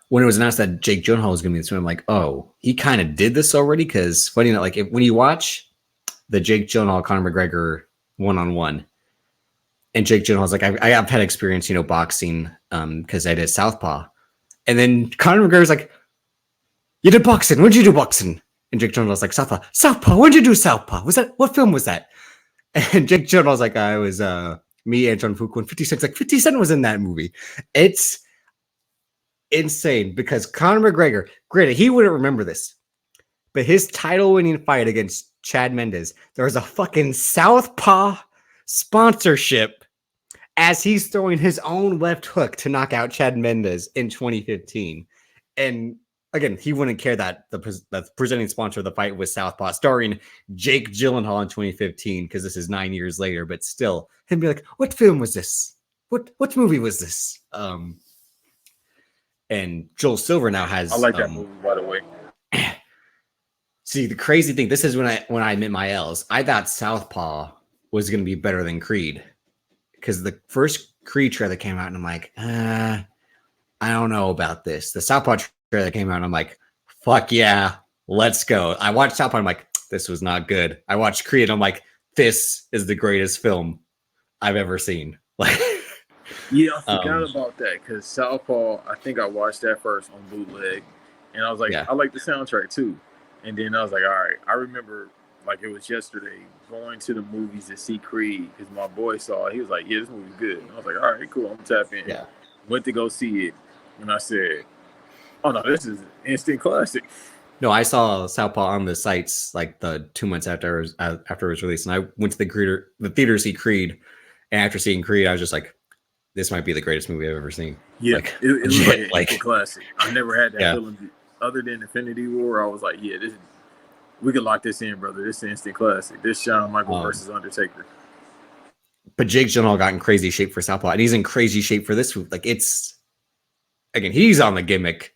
when it was announced that Jake Gyllenhaal was going to be in this movie, I'm like, oh, he kind of did this already. Because funny enough, like when you watch the Jake Gyllenhaal Conor McGregor one-on-one, and Jake Gyllenhaal's like, I've had experience, boxing because I did Southpaw, and then Conor McGregor's like, you did boxing? When did you do boxing? And Jake Gyllenhaal's like, Southpaw. When did you do Southpaw? What film was that? And Jake Gyllenhaal's like, I was me, Anton Fuqua, and 50 Cent's like 50 Cent was in that movie. It's insane because Conor McGregor, granted, he wouldn't remember this, but his title-winning fight against Chad Mendes, there was a fucking Southpaw sponsorship as he's throwing his own left hook to knock out Chad Mendes in 2015. And again, he wouldn't care that the presenting sponsor of the fight was Southpaw, starring Jake Gyllenhaal in 2015, because this is 9 years later, but still, he'd be like, what film was this? What movie was this? And Joel Silver now has... I like that movie, by the way. See, the crazy thing, this is when I admit my L's. I thought Southpaw was going to be better than Creed, because the first Creed trailer came out, and I'm like, I don't know about this. The Southpaw trailer came out, and I'm like, fuck yeah, let's go. I watched Southpaw, and I'm like, this was not good. I watched Creed, and I'm like, this is the greatest film I've ever seen. Like, yeah, I forgot about that, because Southpaw, I think I watched that first on bootleg, and I was like, I like the soundtrack too. And then I was like, all right, I remember like it was yesterday going to the movies to see Creed because my boy saw it. He was like, yeah, this movie's good. And I was like, all right, cool, I'm tap in. Yeah. Went to go see it, and I said, oh no, this is an instant classic. No, I saw Southpaw on the sites like the 2 months after it was released, and I went to the theater to see Creed. And after seeing Creed, I was just like, this might be the greatest movie I've ever seen. Yeah, like, it was like a classic. I never had that feeling other than Infinity War. I was like, yeah, we could lock this in, brother. This is an instant classic. This Shawn Michaels versus Undertaker. But Jake Gyllenhaal got in crazy shape for Southpaw, and he's in crazy shape for this. Like, it's again, he's on the gimmick.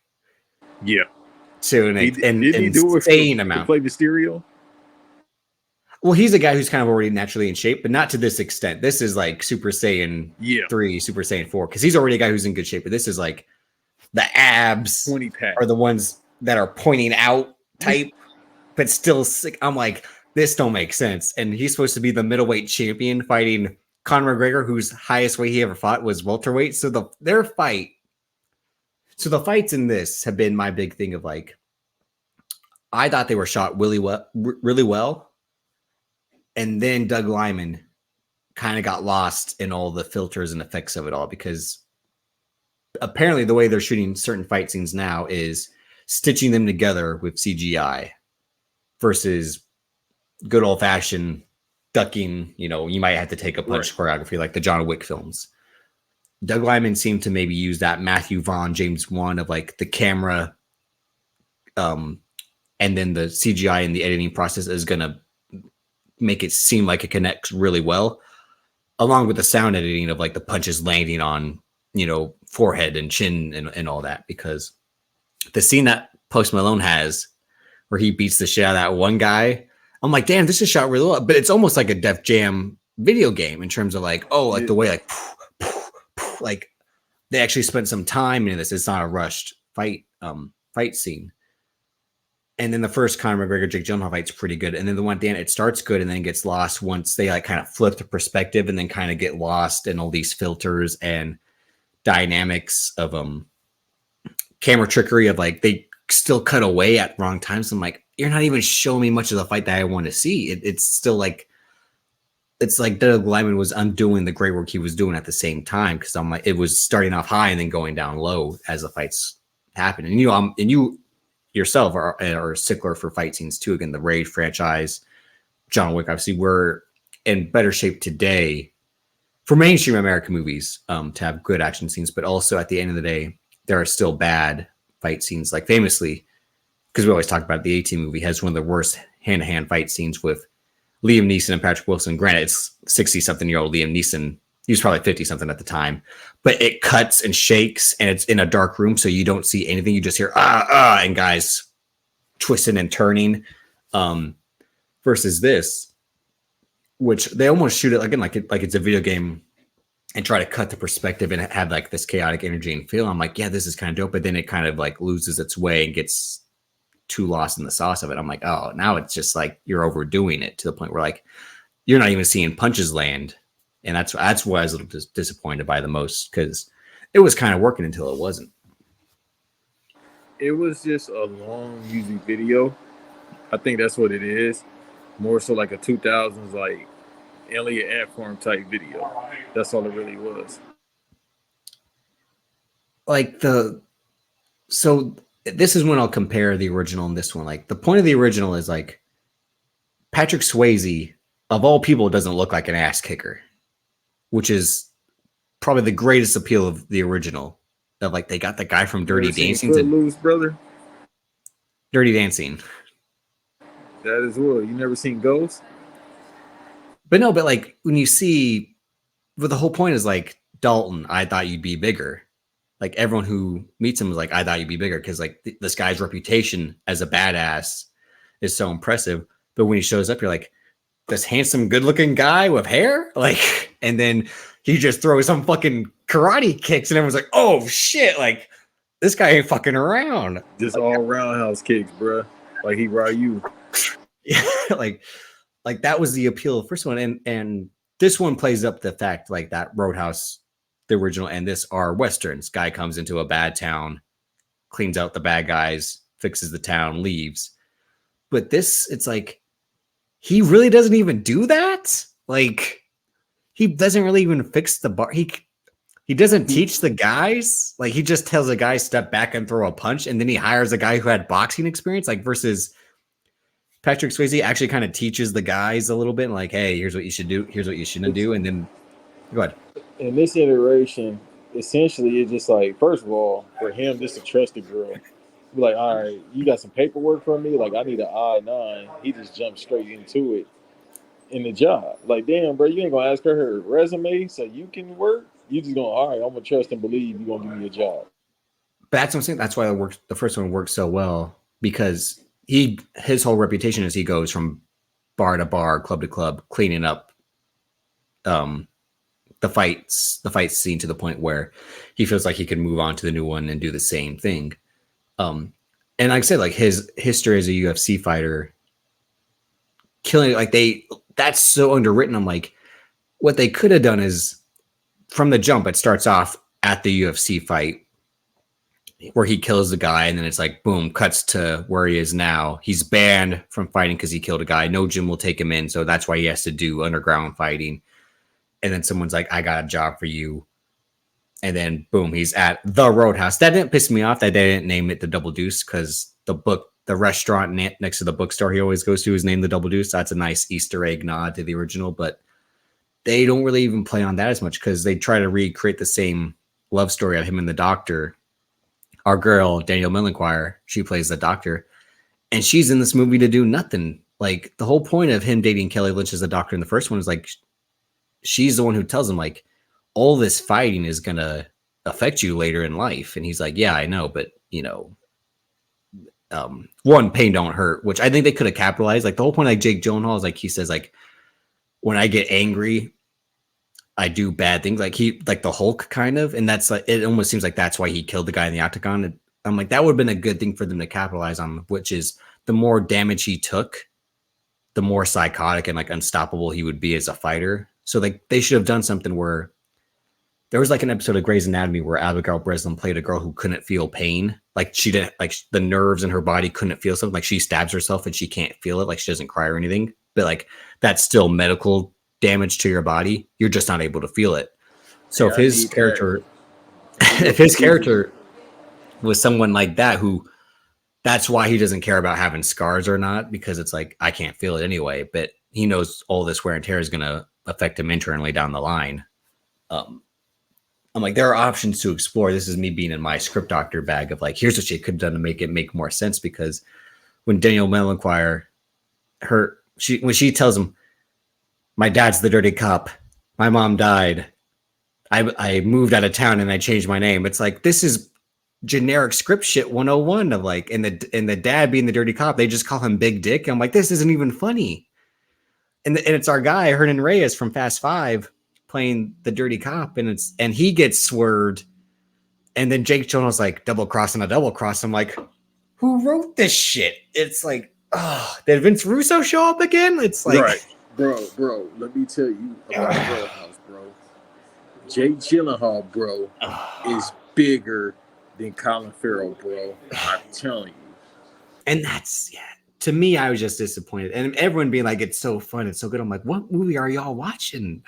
Yeah. To an insane amount. To play Mysterio? Well, he's a guy who's kind of already naturally in shape, but not to this extent. This is like Super Saiyan 3, Super Saiyan 4, because he's already a guy who's in good shape. But this is like the abs 20-pack are the ones that are pointing out type, but still sick. I'm like, this don't make sense. And he's supposed to be the middleweight champion fighting Conor McGregor, whose highest weight he ever fought was welterweight. So the fights in this have been my big thing of like, I thought they were shot really well. And then Doug Liman kind of got lost in all the filters and effects of it all, because apparently the way they're shooting certain fight scenes now is stitching them together with CGI versus good old fashioned ducking. You might have to take a punch choreography like the John Wick films. Doug Liman seemed to maybe use that Matthew Vaughn, James Wan of like the camera, and then the CGI and the editing process is going to make it seem like it connects really well, along with the sound editing of like the punches landing on, forehead and chin and all that. Because the scene that Post Malone has where he beats the shit out of that one guy, I'm like, damn, this is shot really well. But it's almost like a Def Jam video game in terms of like, the way like they actually spent some time in this. It's not a rushed fight scene. And then the first Conor McGregor Jake Gyllenhaal fight's pretty good. And then the one at the end, it starts good and then gets lost once they like kind of flip the perspective and then kind of get lost in all these filters and dynamics of camera trickery of like they still cut away at wrong times. I'm like, you're not even showing me much of the fight that I want to see. It's still like, it's like Doug Liman was undoing the great work he was doing at the same time, because I'm like, it was starting off high and then going down low as the fights happen. And you yourself are a stickler for fight scenes too. Again, the Raid franchise, John Wick, obviously we're in better shape today for mainstream American movies to have good action scenes, but also at the end of the day, there are still bad fight scenes. Like famously, because we always talk about the A-Team movie has one of the worst hand-to-hand fight scenes with Liam Neeson and Patrick Wilson. Granted, it's 60-something-year-old Liam Neeson. He was probably 50-something at the time. But it cuts and shakes, and it's in a dark room, so you don't see anything. You just hear, and guys twisting and turning. Versus this, which they almost shoot it, again, like it's a video game and try to cut the perspective and have like this chaotic energy and feel. I'm like, yeah, this is kind of dope. But then it kind of like loses its way and gets too lost in the sauce of it. I'm like, oh, now it's just like you're overdoing it to the point where like you're not even seeing punches land. And that's why I was a little disappointed by the most, because it was kind of working until it wasn't. It was just a long music video. I think that's what it is. More so like a 2000s like Elliot Ant Farm type video. That's all it really was. Like so this is when I'll compare the original and this one. Like the point of the original is like Patrick Swayze, of all people, doesn't look like an ass kicker, which is probably the greatest appeal of the original. Of like they got the guy from Dirty Dancing to Footloose, brother. Dirty Dancing. That is what. You never seen Ghost? But no, but like when you see, but the whole point is like Dalton, I thought you'd be bigger. Like everyone who meets him is like, I thought you'd be bigger, because like this guy's reputation as a badass is so impressive. But when he shows up, you're like, this handsome, good-looking guy with hair, like, and then he just throws some fucking karate kicks, and everyone's like, oh shit, like this guy ain't fucking around. Just all roundhouse kicks, bro. Like he Ryu. Yeah, like that was the appeal of the first one, and this one plays up the fact like that Roadhouse, the original, and this are westerns. Guy comes into a bad town, cleans out the bad guys, fixes the town, leaves. But this, it's like he really doesn't even do that. Like he doesn't really even fix the bar. He doesn't teach the guys. Like he just tells the guy step back and throw a punch, and then he hires a guy who had boxing experience. Like versus Patrick Swayze actually kind of teaches the guys a little bit, like, hey, here's what you should do, here's what you shouldn't do, and then go ahead. In this iteration, essentially, it's just like, first of all, for him, just to trust the girl. Be like, all right, you got some paperwork for me? Like, I need an I-9. He just jumped straight into it in the job. Like, damn, bro, you ain't going to ask her resume so you can work? You just going, all right, I'm going to trust and believe you're going to give me a job. But that's what I'm saying. That's why the first one works so well, because his whole reputation is he goes from bar to bar, club to club, cleaning up the fight scene to the point where he feels like he can move on to the new one and do the same thing. And like I said, like his history as a UFC fighter, killing, like that's so underwritten. I'm like, what they could have done is from the jump, it starts off at the UFC fight where he kills the guy, and then it's like, boom, cuts to where he is now. He's banned from fighting because he killed a guy. No gym will take him in, so that's why he has to do underground fighting. And then someone's like, I got a job for you. And then, boom, he's at the Roadhouse. That didn't piss me off that they didn't name it the Double Deuce, because the restaurant next to the bookstore he always goes to is named the Double Deuce. That's a nice Easter egg nod to the original, but they don't really even play on that as much, because they try to recreate the same love story of him and the doctor. Our girl, Danielle Millenquire, she plays the doctor, and she's in this movie to do nothing. Like, the whole point of him dating Kelly Lynch as the doctor in the first one is like, she's the one who tells him, like, all this fighting is going to affect you later in life. And he's like, yeah, I know, but, you know, one, pain don't hurt, which I think they could have capitalized. Like, the whole point, like, Jake Gyllenhaal is like, he says, like, when I get angry, I do bad things, like the Hulk kind of, and that's like, it almost seems like that's why he killed the guy in the octagon. And I'm like, that would have been a good thing for them to capitalize on, which is the more damage he took, the more psychotic and like unstoppable he would be as a fighter. So like they should have done something where there was like an episode of Grey's Anatomy where Abigail Breslin played a girl who couldn't feel pain. Like she didn't, like the nerves in her body couldn't feel something. Like she stabs herself and she can't feel it. Like she doesn't cry or anything, but like that's still medical damage to your body. You're just not able to feel it. So if his character was someone like that, who that's why he doesn't care about having scars or not, because it's like, I can't feel it anyway, but he knows all this wear and tear is going to affect him internally down the line. I'm like, there are options to explore. This is me being in my script doctor bag of like, here's what she could have done to make it make more sense. Because when Daniel Melanchoire, when she tells him, my dad's the dirty cop, my mom died, I moved out of town and I changed my name. It's like, this is generic script shit 101 of like, and the dad being the dirty cop, they just call him Big Dick. I'm like, this isn't even funny. And it's our guy Hernan Reyes from Fast Five playing the dirty cop, and he gets swerved, and then Jake Gyllenhaal's like double cross and a double cross. I'm like, who wrote this shit? It's like, oh, did Vince Russo show up again? It's like, right, bro. Let me tell you about Bro House, bro. Jake Gyllenhaal, bro, is bigger than Colin Farrell, bro. I'm telling you. And that's to me, I was just disappointed, and everyone being like, "It's so fun, it's so good." I'm like, "What movie are y'all watching?"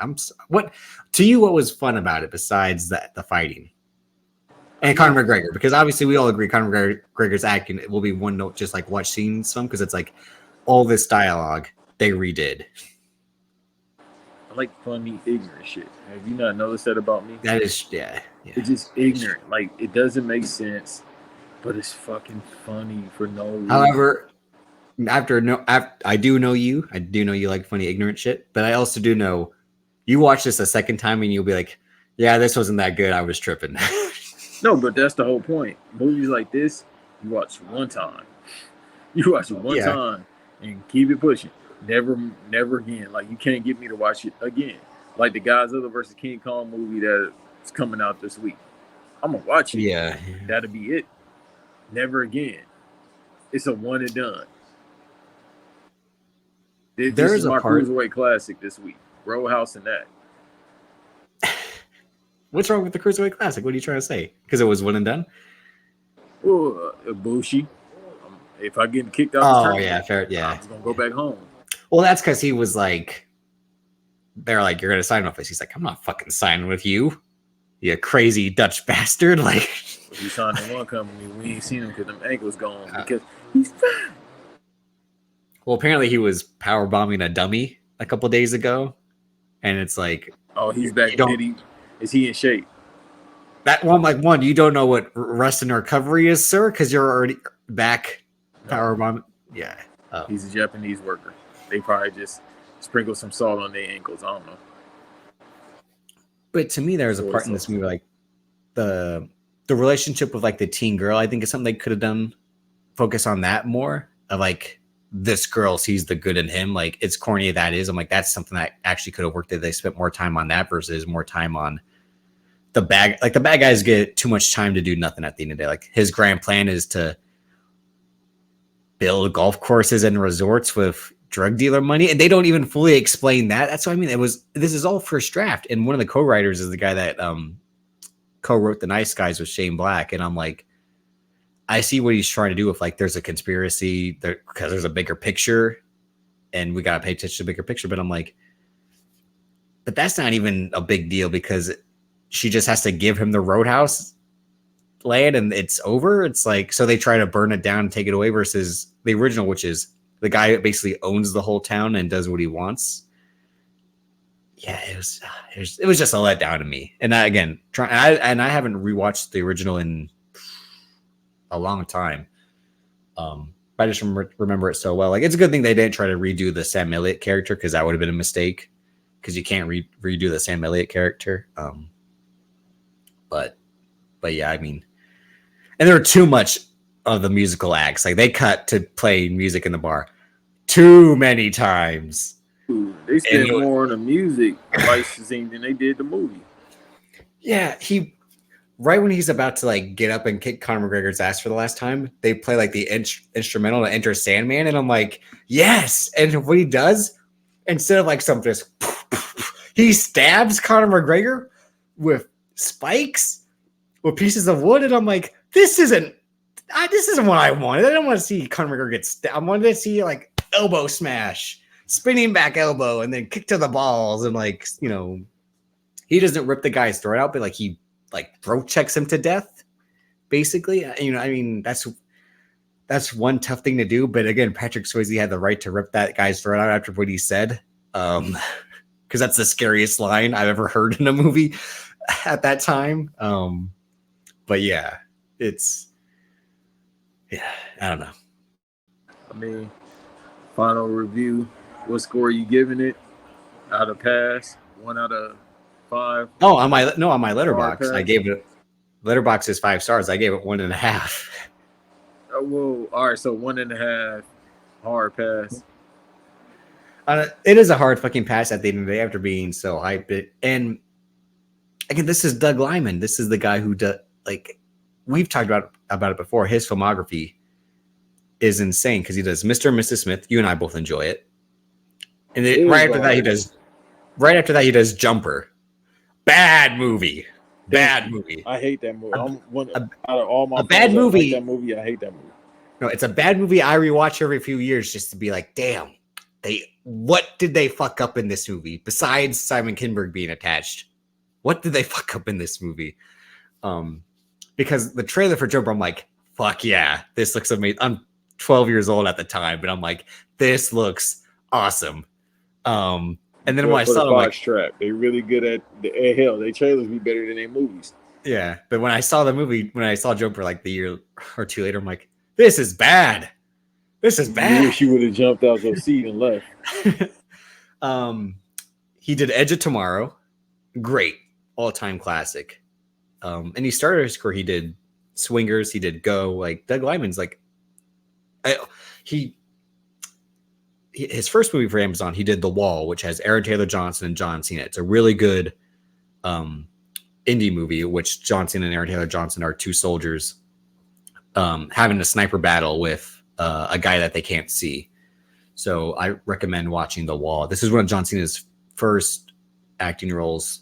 What was fun about it besides the fighting and Conor McGregor? Because obviously, we all agree Conor McGregor's acting will be one note, just like watch scenes some, because it's like all this dialogue they redid. I like funny, ignorant shit. Have you not noticed that about me? That is, yeah. It's just ignorant. Like, it doesn't make sense, but it's fucking funny for no reason. However, I do know you like funny, ignorant shit, but I also do know you watch this a second time and you'll be like, yeah, this wasn't that good. I was tripping. No, but that's the whole point. Movies like this, you watch one time. You watch it one time and keep it pushing. Never again. Like, you can't get me to watch it again. Like the Godzilla versus King Kong movie that's coming out this week. I'm gonna watch it. Yeah. That'll be it. Never again. It's a one and done. This is my Cruiserweight Classic this week. Roadhouse and that. What's wrong with the Cruiserweight Classic? What are you trying to say? Because it was one and done? Well, Ibushi. If I get kicked out, fair. Yeah, I'm gonna go back home. Well, that's because he was like, they're like, you're gonna sign with us. He's like, I'm not fucking signing with you, you crazy Dutch bastard. Like, he signed in one company, we ain't seen him because them ankles gone because he's fine. Well, apparently he was power bombing a dummy a couple days ago, and it's like, oh, he's back. Is he in shape? That one, you don't know what rest and recovery is, sir, because you're already back. Power bomb. Yeah. Oh. He's a Japanese worker. They probably just sprinkle some salt on their ankles. I don't know. But to me, there's a part in this movie, like the relationship with like the teen girl. I think is something they could have done. Focus on that more. Of like, this girl sees the good in him. Like, it's corny as that is. I'm like, that's something that actually could have worked if they spent more time on that versus more time on the bad. Like, the bad guys get too much time to do nothing at the end of the day. Like, his grand plan is to build golf courses and resorts with drug dealer money, and they don't even fully explain that. That's what I mean. This is all first draft, and one of the co-writers is the guy that co-wrote The Nice Guys with Shane Black, and I'm like, I see what he's trying to do with like there's a conspiracy there because there's a bigger picture and we got to pay attention to the bigger picture. But I'm like, but that's not even a big deal because she just has to give him the Roadhouse land and it's over. It's like, so they try to burn it down and take it away versus the original, which is the guy that basically owns the whole town and does what he wants. Yeah, it was just a letdown to me. And I haven't rewatched the original in a long time. I just remember it so well. Like, it's a good thing they didn't try to redo the Sam Elliott character because that would have been a mistake because you can't redo the Sam Elliott character. But yeah, I mean, and there were too much of the musical acts. Like, they cut to play music in the bar too many times. They spent more on the music licensing than they did the movie. Yeah, right when he's about to like get up and kick Conor McGregor's ass for the last time, they play like the instrumental to Enter Sandman, and I'm like, yes. And what he does, instead of like some just, he stabs Conor McGregor with spikes, with pieces of wood, and I'm like, this isn't what I wanted. I don't want to see Conor McGregor get stabbed. I wanted to see like elbow smash, spinning back elbow, and then kick to the balls, and like, you know, he doesn't rip the guy's throat out, but like he like throat checks him to death, basically. You know, I mean, that's one tough thing to do. But again, Patrick Swayze had the right to rip that guy's throat out after what he said, because because that's the scariest line I've ever heard in a movie at that time. But yeah, I don't know. I mean, final review. What score are you giving it? Out of pass? 1 out of 5? Oh, on my letterbox, Hard I gave it. Letterbox is 5 stars. I gave it 1.5. Oh, whoa. All right, so 1.5 hard pass. It is a hard fucking pass at the end of the day after being so hyped. And again, this is Doug Liman. This is the guy who does, like, we've talked about it before. His filmography is insane because he does Mr. and Mrs. Smith. You and I both enjoy it. And then right after that, he does Jumper. Bad movie. I hate that movie. Out of all my bad movie. That movie, I hate that movie. No, it's a bad movie I rewatch every few years just to be like, damn, what did they fuck up in this movie? Besides Simon Kinberg being attached, what did they fuck up in this movie? Because the trailer for Jumper, I'm like, fuck yeah, this looks amazing. I'm 12 years old at the time, but I'm like, this looks awesome. And then when I saw them, like, trap, they really good at hell. They trailers be better than their movies. Yeah, but when I saw the movie, when I saw Jumper like the year or two later, I'm like, this is bad. This is bad. You wish you would have jumped out your seat and left. He did Edge of Tomorrow, great, all-time classic. And he started his career. He did Swingers. He did Go. Like Doug Liman's like, his first movie for Amazon, he did The Wall, which has Aaron Taylor Johnson and John Cena. It's a really good indie movie, which John Cena and Aaron Taylor Johnson are two soldiers having a sniper battle with a guy that they can't see. So I recommend watching The Wall. This is one of John Cena's first acting roles.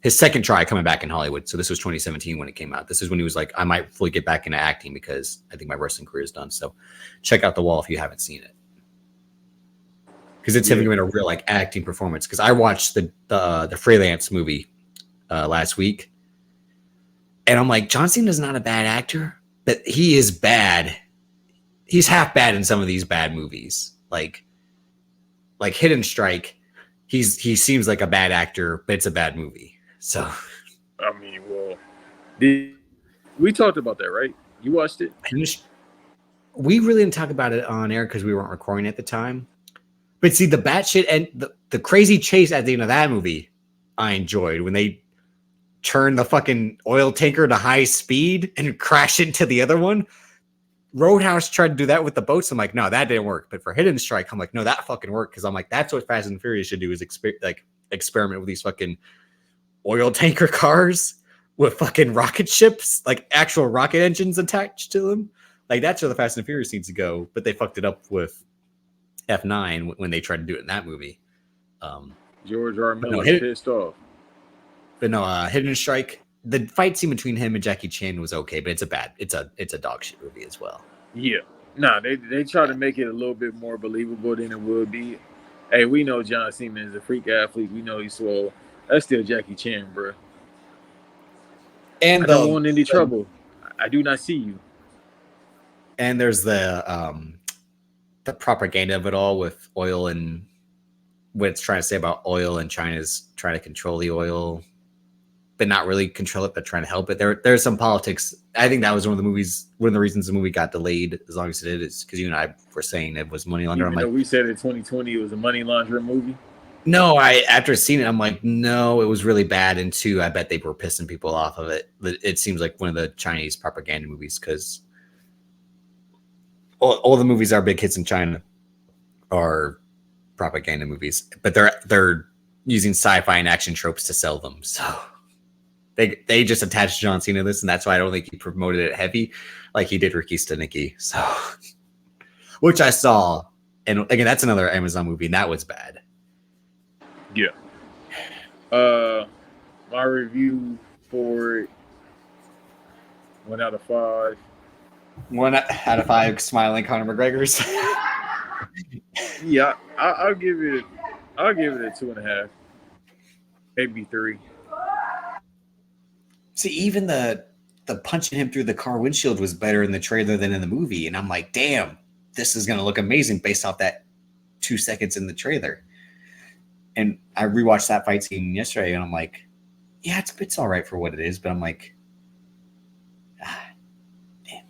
His second try coming back in Hollywood. So this was 2017 when it came out. This is when he was like, I might fully get back into acting because I think my wrestling career is done. So check out The Wall if you haven't seen it. Because it's him doing a real like acting performance. Because I watched the Freelance movie last week. And I'm like, John Cena is not a bad actor, but he is bad. He's half bad in some of these bad movies. Like Hidden Strike, he seems like a bad actor, but it's a bad movie. So, I mean, well, we talked about that, right? You watched it? We really didn't talk about it on air because we weren't recording at the time. But see, the batshit and the crazy chase at the end of that movie, I enjoyed when they turned the fucking oil tanker to high speed and crash into the other one. Roadhouse tried to do that with the boats. I'm like, no, that didn't work. But for Hidden Strike, I'm like, no, that fucking worked. Because I'm like, that's what Fast and Furious should do is experiment with these fucking oil tanker cars with fucking rocket ships, like actual rocket engines attached to them. Like that's where the Fast and Furious needs to go. But they fucked it up with F9 when they tried to do it in that movie. George R. Miller pissed off. But no, Hidden Strike. The fight scene between him and Jackie Chan was okay, but it's a dog shit movie as well. Yeah. Nah, they try to make it a little bit more believable than it would be. Hey, we know John Cena is a freak athlete. We know he's swole. That's still Jackie Chan, bro. And I don't want any trouble. I do not see you. And there's the propaganda of it all with oil and what it's trying to say about oil, and China's trying to control the oil, but not really control it, but trying to help it. There's some politics. I think that was one of the reasons the movie got delayed as long as it did, is because you and I were saying it was money laundering. Even though we said in 2020 it was a money laundering movie. No, after seeing it, I'm like, no, it was really bad. And two, I bet they were pissing people off of it. It seems like one of the Chinese propaganda movies because all the movies that are big hits in China are propaganda movies, but they're using sci-fi and action tropes to sell them. So they just attached John Cena to this, and that's why I don't think he promoted it heavy like he did Ricky Stenicki. So, which I saw, and again, that's another Amazon movie, and that was bad. Yeah. My review for it, 1 out of 5. 1 out of 5 smiling Conor McGregor's. Yeah, I'll give it a 2.5, maybe 3. See, even the punching him through the car windshield was better in the trailer than in the movie, and I'm like, damn, this is gonna look amazing based off that 2 seconds in the trailer. And I rewatched that fight scene yesterday, and I'm like, yeah, it's all right for what it is, but I'm like, damn,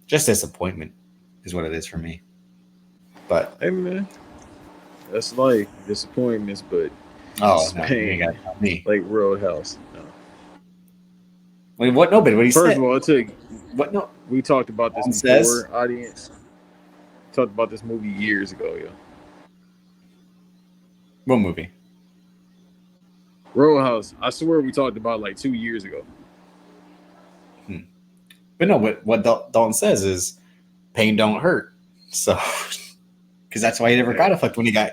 just disappointment is what it is for me. But Hey man, that's life, disappointments, but no, Spain, you ain't gotta tell me. like Roadhouse. No. Wait, what? No, but what he First said? of all, it took. What? No, We talked about this Alan before, says? audience. Talked about this movie years ago, yo. what movie? Roadhouse. I swear we talked about like 2 years ago. But no, what Dalton says is pain don't hurt. So, because that's why he never got a fucked when he got.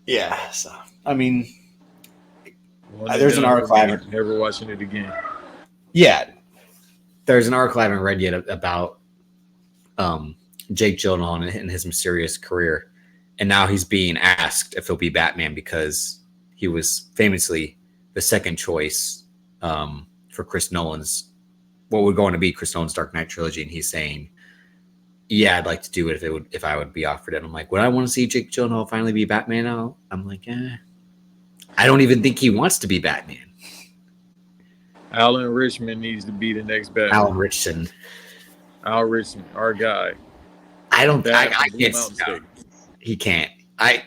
Yeah. So, I mean, there's an article I haven't. Never watching it again. Yeah, there's an article I haven't read yet about Jake Gyllenhaal and his mysterious career, and now he's being asked if he'll be Batman because he was famously the second choice for Chris Nolan's what would going to be Chris Nolan's Dark Knight trilogy, and he's saying, "Yeah, I'd like to do it if I would be offered it." I'm like, would I want to see Jake Gyllenhaal finally be Batman now? I'm like, I don't even think he wants to be Batman. Alan Richmond needs to be the next Batman. Alan Richardson. Al Richmond, our guy. I don't. That I from Blue can't. Mountain No, State. he can't. I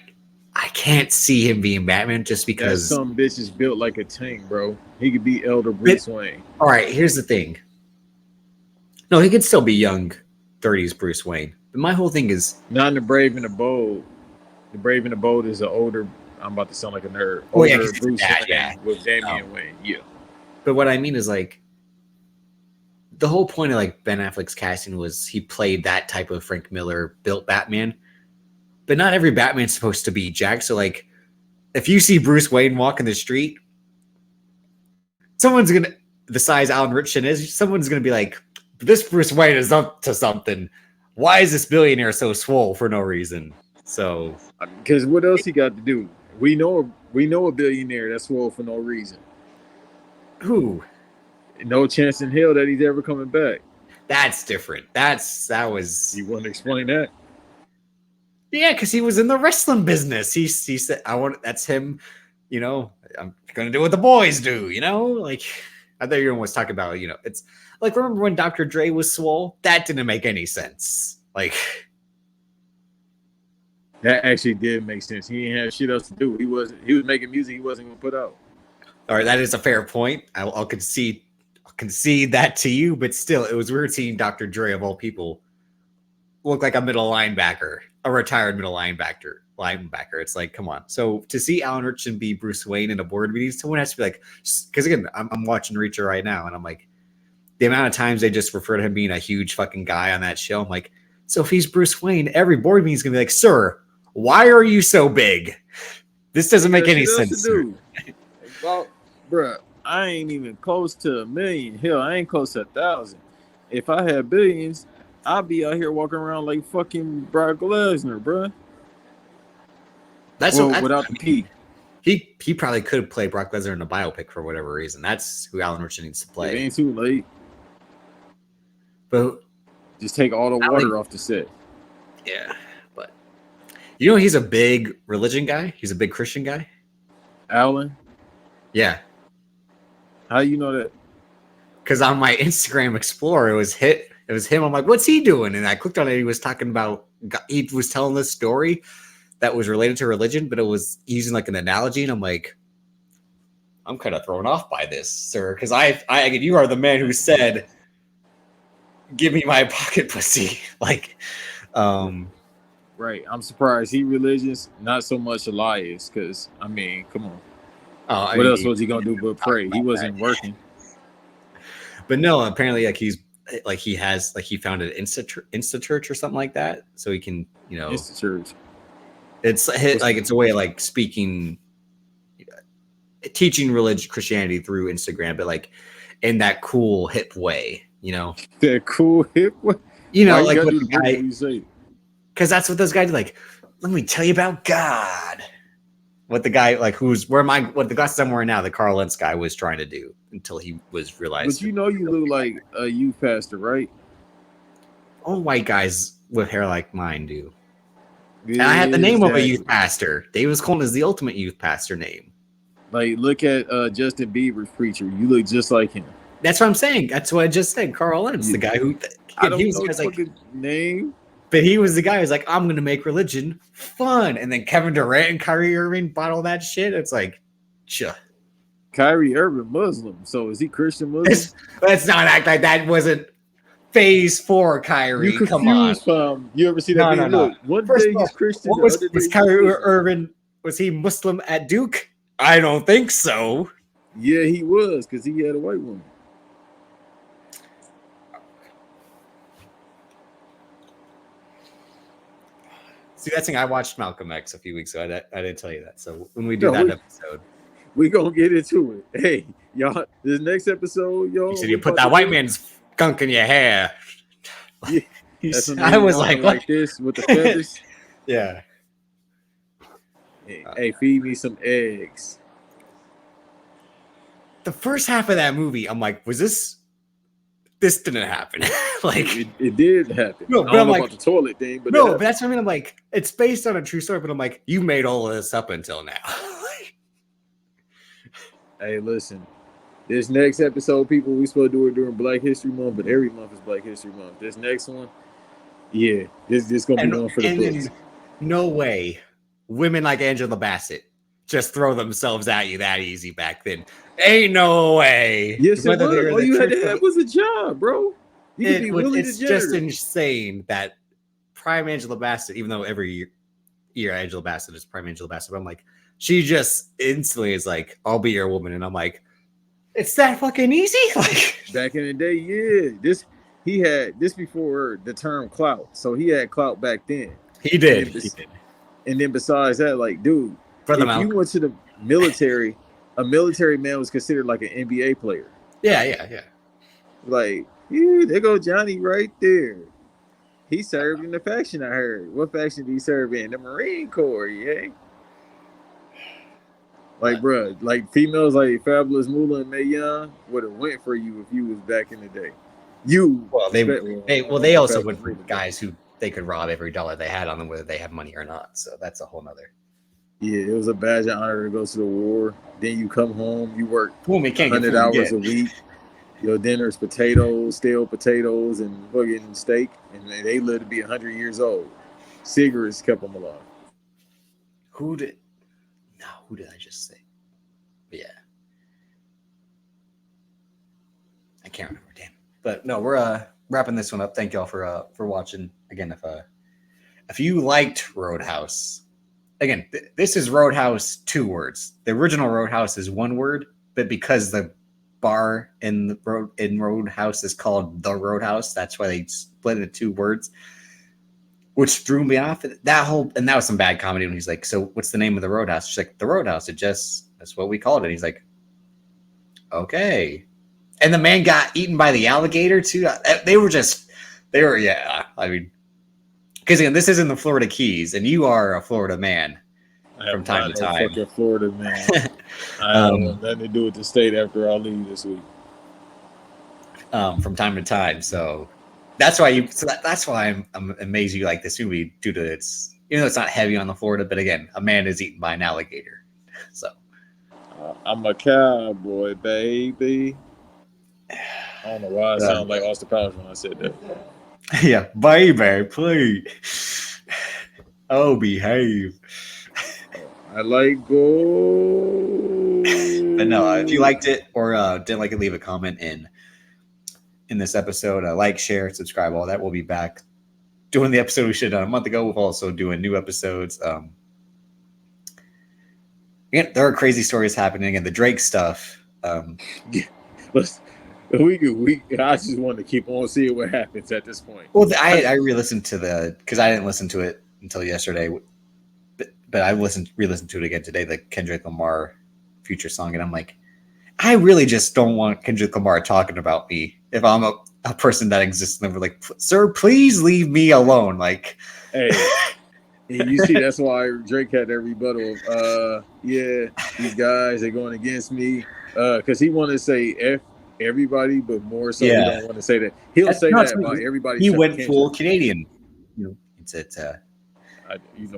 can't see him being Batman just That because. some bitch is built like a tank, bro. He could be Elder Bruce Wayne. All right, here's the thing. No, he could still be young, 30s Bruce Wayne. But my whole thing is Not in the Brave and the Bold. The Brave and the Bold is an older. I'm about to sound like a nerd. Oh, yeah, Older Bruce yeah, Wayne yeah. with Damian Wayne. Yeah. But what I mean is like the whole point of like Ben Affleck's casting was he played that type of Frank Miller built Batman. But not every Batman's supposed to be Jack. So like if you see Bruce Wayne walking the street, someone's gonna the size Alan Richardson is, someone's gonna be like, this Bruce Wayne is up to something. Why is this billionaire so swole for no reason? So Because what else he got to do? We know a billionaire that's swole for no reason. who? No chance in hell that he's ever coming back. That's different. That was You want to explain that? yeah, because he was in the wrestling business. He said, "I want." That's him. You know, I'm gonna do what the boys do. You know, like I thought you was talking about. You know, it's like remember when Dr. Dre was swole? That didn't make any sense. Like That actually did make sense. He didn't have shit else to do. He was making music he wasn't gonna put out. all right, that is a fair point. I'll concede that to you, but still, it was weird seeing Dr. Dre of all people look like a middle linebacker, a retired middle linebacker. It's like, come on. So to see Alan Richardson be Bruce Wayne in a board meeting, someone has to be like, because again, I'm watching Reacher right now, and I'm like, the amount of times they just refer to him being a huge fucking guy on that show. I'm like, so if he's Bruce Wayne, every board meeting is gonna be like, sir, why are you so big? This doesn't make any sense. Well, bruh, I ain't even close to 1 million. Hell, I ain't close to 1,000. If I had billions, I'd be out here walking around like fucking Brock Lesnar, bruh. That's without the P. He probably could play Brock Lesnar in a biopic for whatever reason. That's who Alan Richardson needs to It play. ain't too late. But Just take all the water off the set. yeah, but you know he's a big religion guy. He's a big Christian guy. Alan, Yeah, how you know that? because on my Instagram Explorer it was him. I'm like, what's he doing? And I clicked on it. He was talking about. He was telling this story that was related to religion, but it was using like an analogy, and I'm like, I'm kind of thrown off by this, sir, because you are the man who said, "Give me my pocket pussy." Like, Right. I'm surprised he religious, not so much Elias, because I mean, come on. What else was he gonna do but pray? He wasn't working. But no, apparently, he founded Insta Church or something like that, so he can, you know, It's the church. it's a way of like speaking, teaching religion, Christianity through Instagram, but like in that cool hip way, you know. That cool hip. You know, Why like you gotta what do the guy, you say? because that's what those guys do. Like, let me tell you about God. What the guy, like, what the glasses I'm wearing now, the Carl Lentz guy was trying to do until he was realized. But you know, you look like a youth pastor, right? All white guys with hair like mine do. And I had the name of a Exactly. youth pastor. Davis Colton is the ultimate youth pastor name. Like, look at Justin Bieber's preacher. You look just like him. That's what I'm saying. That's what I just said. Carl Lentz, the guy who I don't he was know his like, fucking name. but he was the guy who's like, I'm gonna make religion fun. And then Kevin Durant and Kyrie Irving bought all that shit. It's like, sure. Kyrie Irving Muslim. So is he Christian Muslim? Let's not act like that wasn't phase 4 Kyrie. You Come on. fam. You ever see that? No. Look, one First day of all, he's Christian. What was Kyrie Irving? Was he Muslim at Duke? I don't think so. Yeah, he was, because he had a white woman. See, that's the thing. I watched Malcolm X a few weeks ago. I didn't tell you that. So when we do that episode, we gonna get into it. Hey, y'all, this next episode, y'all. you said you put that white man's skunk in your hair. Yeah, I was like this with the feathers. Yeah. Hey, feed me some eggs. The first half of that movie, I'm like, was this? This didn't happen. Like it did happen. No, I but don't I'm know like, about the toilet thing, but no, but that's what I mean. I'm like, it's based on a true story, but I'm like, you made all of this up until now. Hey, listen. This next episode, people, we supposed to do it during Black History Month, but every month is Black History Month. This next one, yeah, this gonna be one for the books. No way, women like Angela Bassett just throw themselves at you that easy back then. Ain't no way. Yes, it was. All you had to have was a job, bro. You could be Willie It's DeGeneres. just insane that prime Angela Bassett, even though every year Angela Bassett is prime Angela Bassett, but I'm like, she just instantly is like, I'll be your woman. And I'm like, it's that fucking easy? Like back in the day, yeah. He had this before the term clout. So he had clout back then. He did. And then besides that, like, dude, Brother if Malcolm. you went to the military, a military man was considered like an NBA player. Yeah. Like, yeah, there go Johnny right there. He served in the faction, I heard. What faction did he serve in? The Marine Corps, yeah. Like, bruh, like females like Fabulous Moolah and Mae Young would have went for you if you was back in the day. They also went for guys who they could rob every dollar they had on them, whether they have money or not. So that's a whole nother. Yeah, it was a badge of honor to go to the war. Then you come home, you work 100 hours a week. Your dinner's potatoes, stale potatoes, and fucking steak, and they live to be 100 years old. Cigarettes kept them alive. Who did I just say? But yeah. I can't remember, damn. But no, we're wrapping this one up. Thank y'all for watching. Again, if you liked Roadhouse, again, this is Roadhouse 2 words. The original Roadhouse is 1 word, but because the bar in Roadhouse is called the Roadhouse, that's why they split it into 2 words, which threw me off. That was some bad comedy when he's like, so what's the name of the Roadhouse? She's like, the Roadhouse. That's what we called it. He's like, okay. And the man got eaten by the alligator too. Yeah. I mean, because again, this is in the Florida Keys, and you are a Florida man from time to time. Fucking Florida man. I don't want nothing to do with the state after I leave this week. From time to time, so that's why that's why I'm amazed you like this movie due to its, even though it's not heavy on the Florida, but again, a man is eaten by an alligator. So I'm a cowboy, baby. I don't know why I sound like Austin Powers when I said that. Yeah, baby, please. Oh, behave. I like gold. But no, if you liked it or didn't like it, leave a comment in this episode. Like, share, subscribe, all that. We'll be back doing the episode we should have done a month ago. We're also doing new episodes. Again, there are crazy stories happening, and the Drake stuff. I just want to keep on seeing what happens at this point. Well, I re-listened to because I didn't listen to it until yesterday, but I re-listened to it again today, the Kendrick Lamar Future song, and I'm like, I really just don't want Kendrick Lamar talking about me if I'm a person that exists. And we're like, sir, please leave me alone. Like, hey, and you see, that's why Drake had that rebuttal of, yeah, these guys are going against me, because he wanted to say F everybody, but more so he don't want to say that. He'll say that about everybody. He went full Canadian. You know, I'm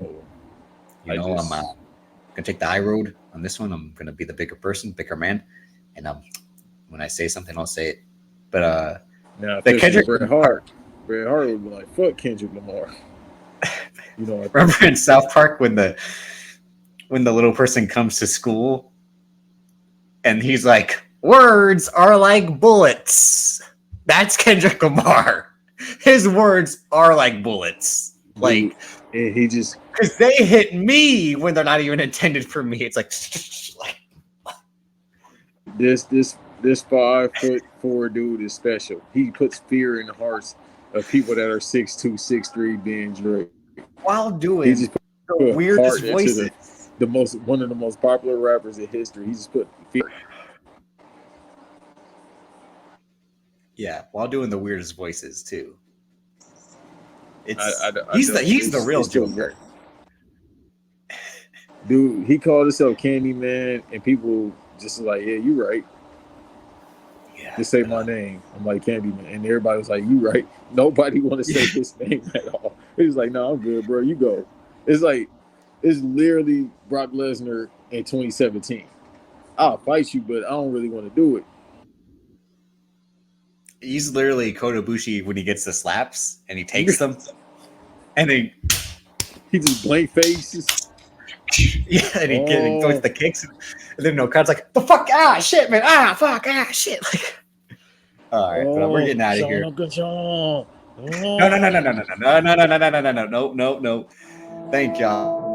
gonna take the high road on this one. I'm gonna be the bigger man, and when I say something, I'll say it. But now the Kendrick Bret Hart would be like, "Fuck Kendrick Lamar." Remember in South Park when the little person comes to school, and he's like, "Words are like bullets." That's Kendrick Lamar. His words are like bullets. Like, and he just because they hit me when they're not even intended for me. It's like this 5'4" dude is special. He puts fear in the hearts of people that are 6'2", 6'3", being Drake. While doing he just the weirdest voices. One of the most popular rappers in history. He just put fear. Yeah, while doing the weirdest voices too. It's he's the real Joker. Dude, he called himself Candyman, and people just like, "Yeah, you right." Yeah, just say my name. I'm like Candyman, and everybody was like, "You right." Nobody want to say his name at all. He was like, "No, I'm good, bro. You go." It's literally Brock Lesnar in 2017. I'll fight you, but I don't really want to do it. He's literally Kota Ibushi when he gets the slaps and he takes them, and then he just blank faces. Yeah, and he throws the kicks, and then Okada's like, "The fuck, shit, man, fuck, shit." Like, all right, but we're getting out of here. No. Thank y'all.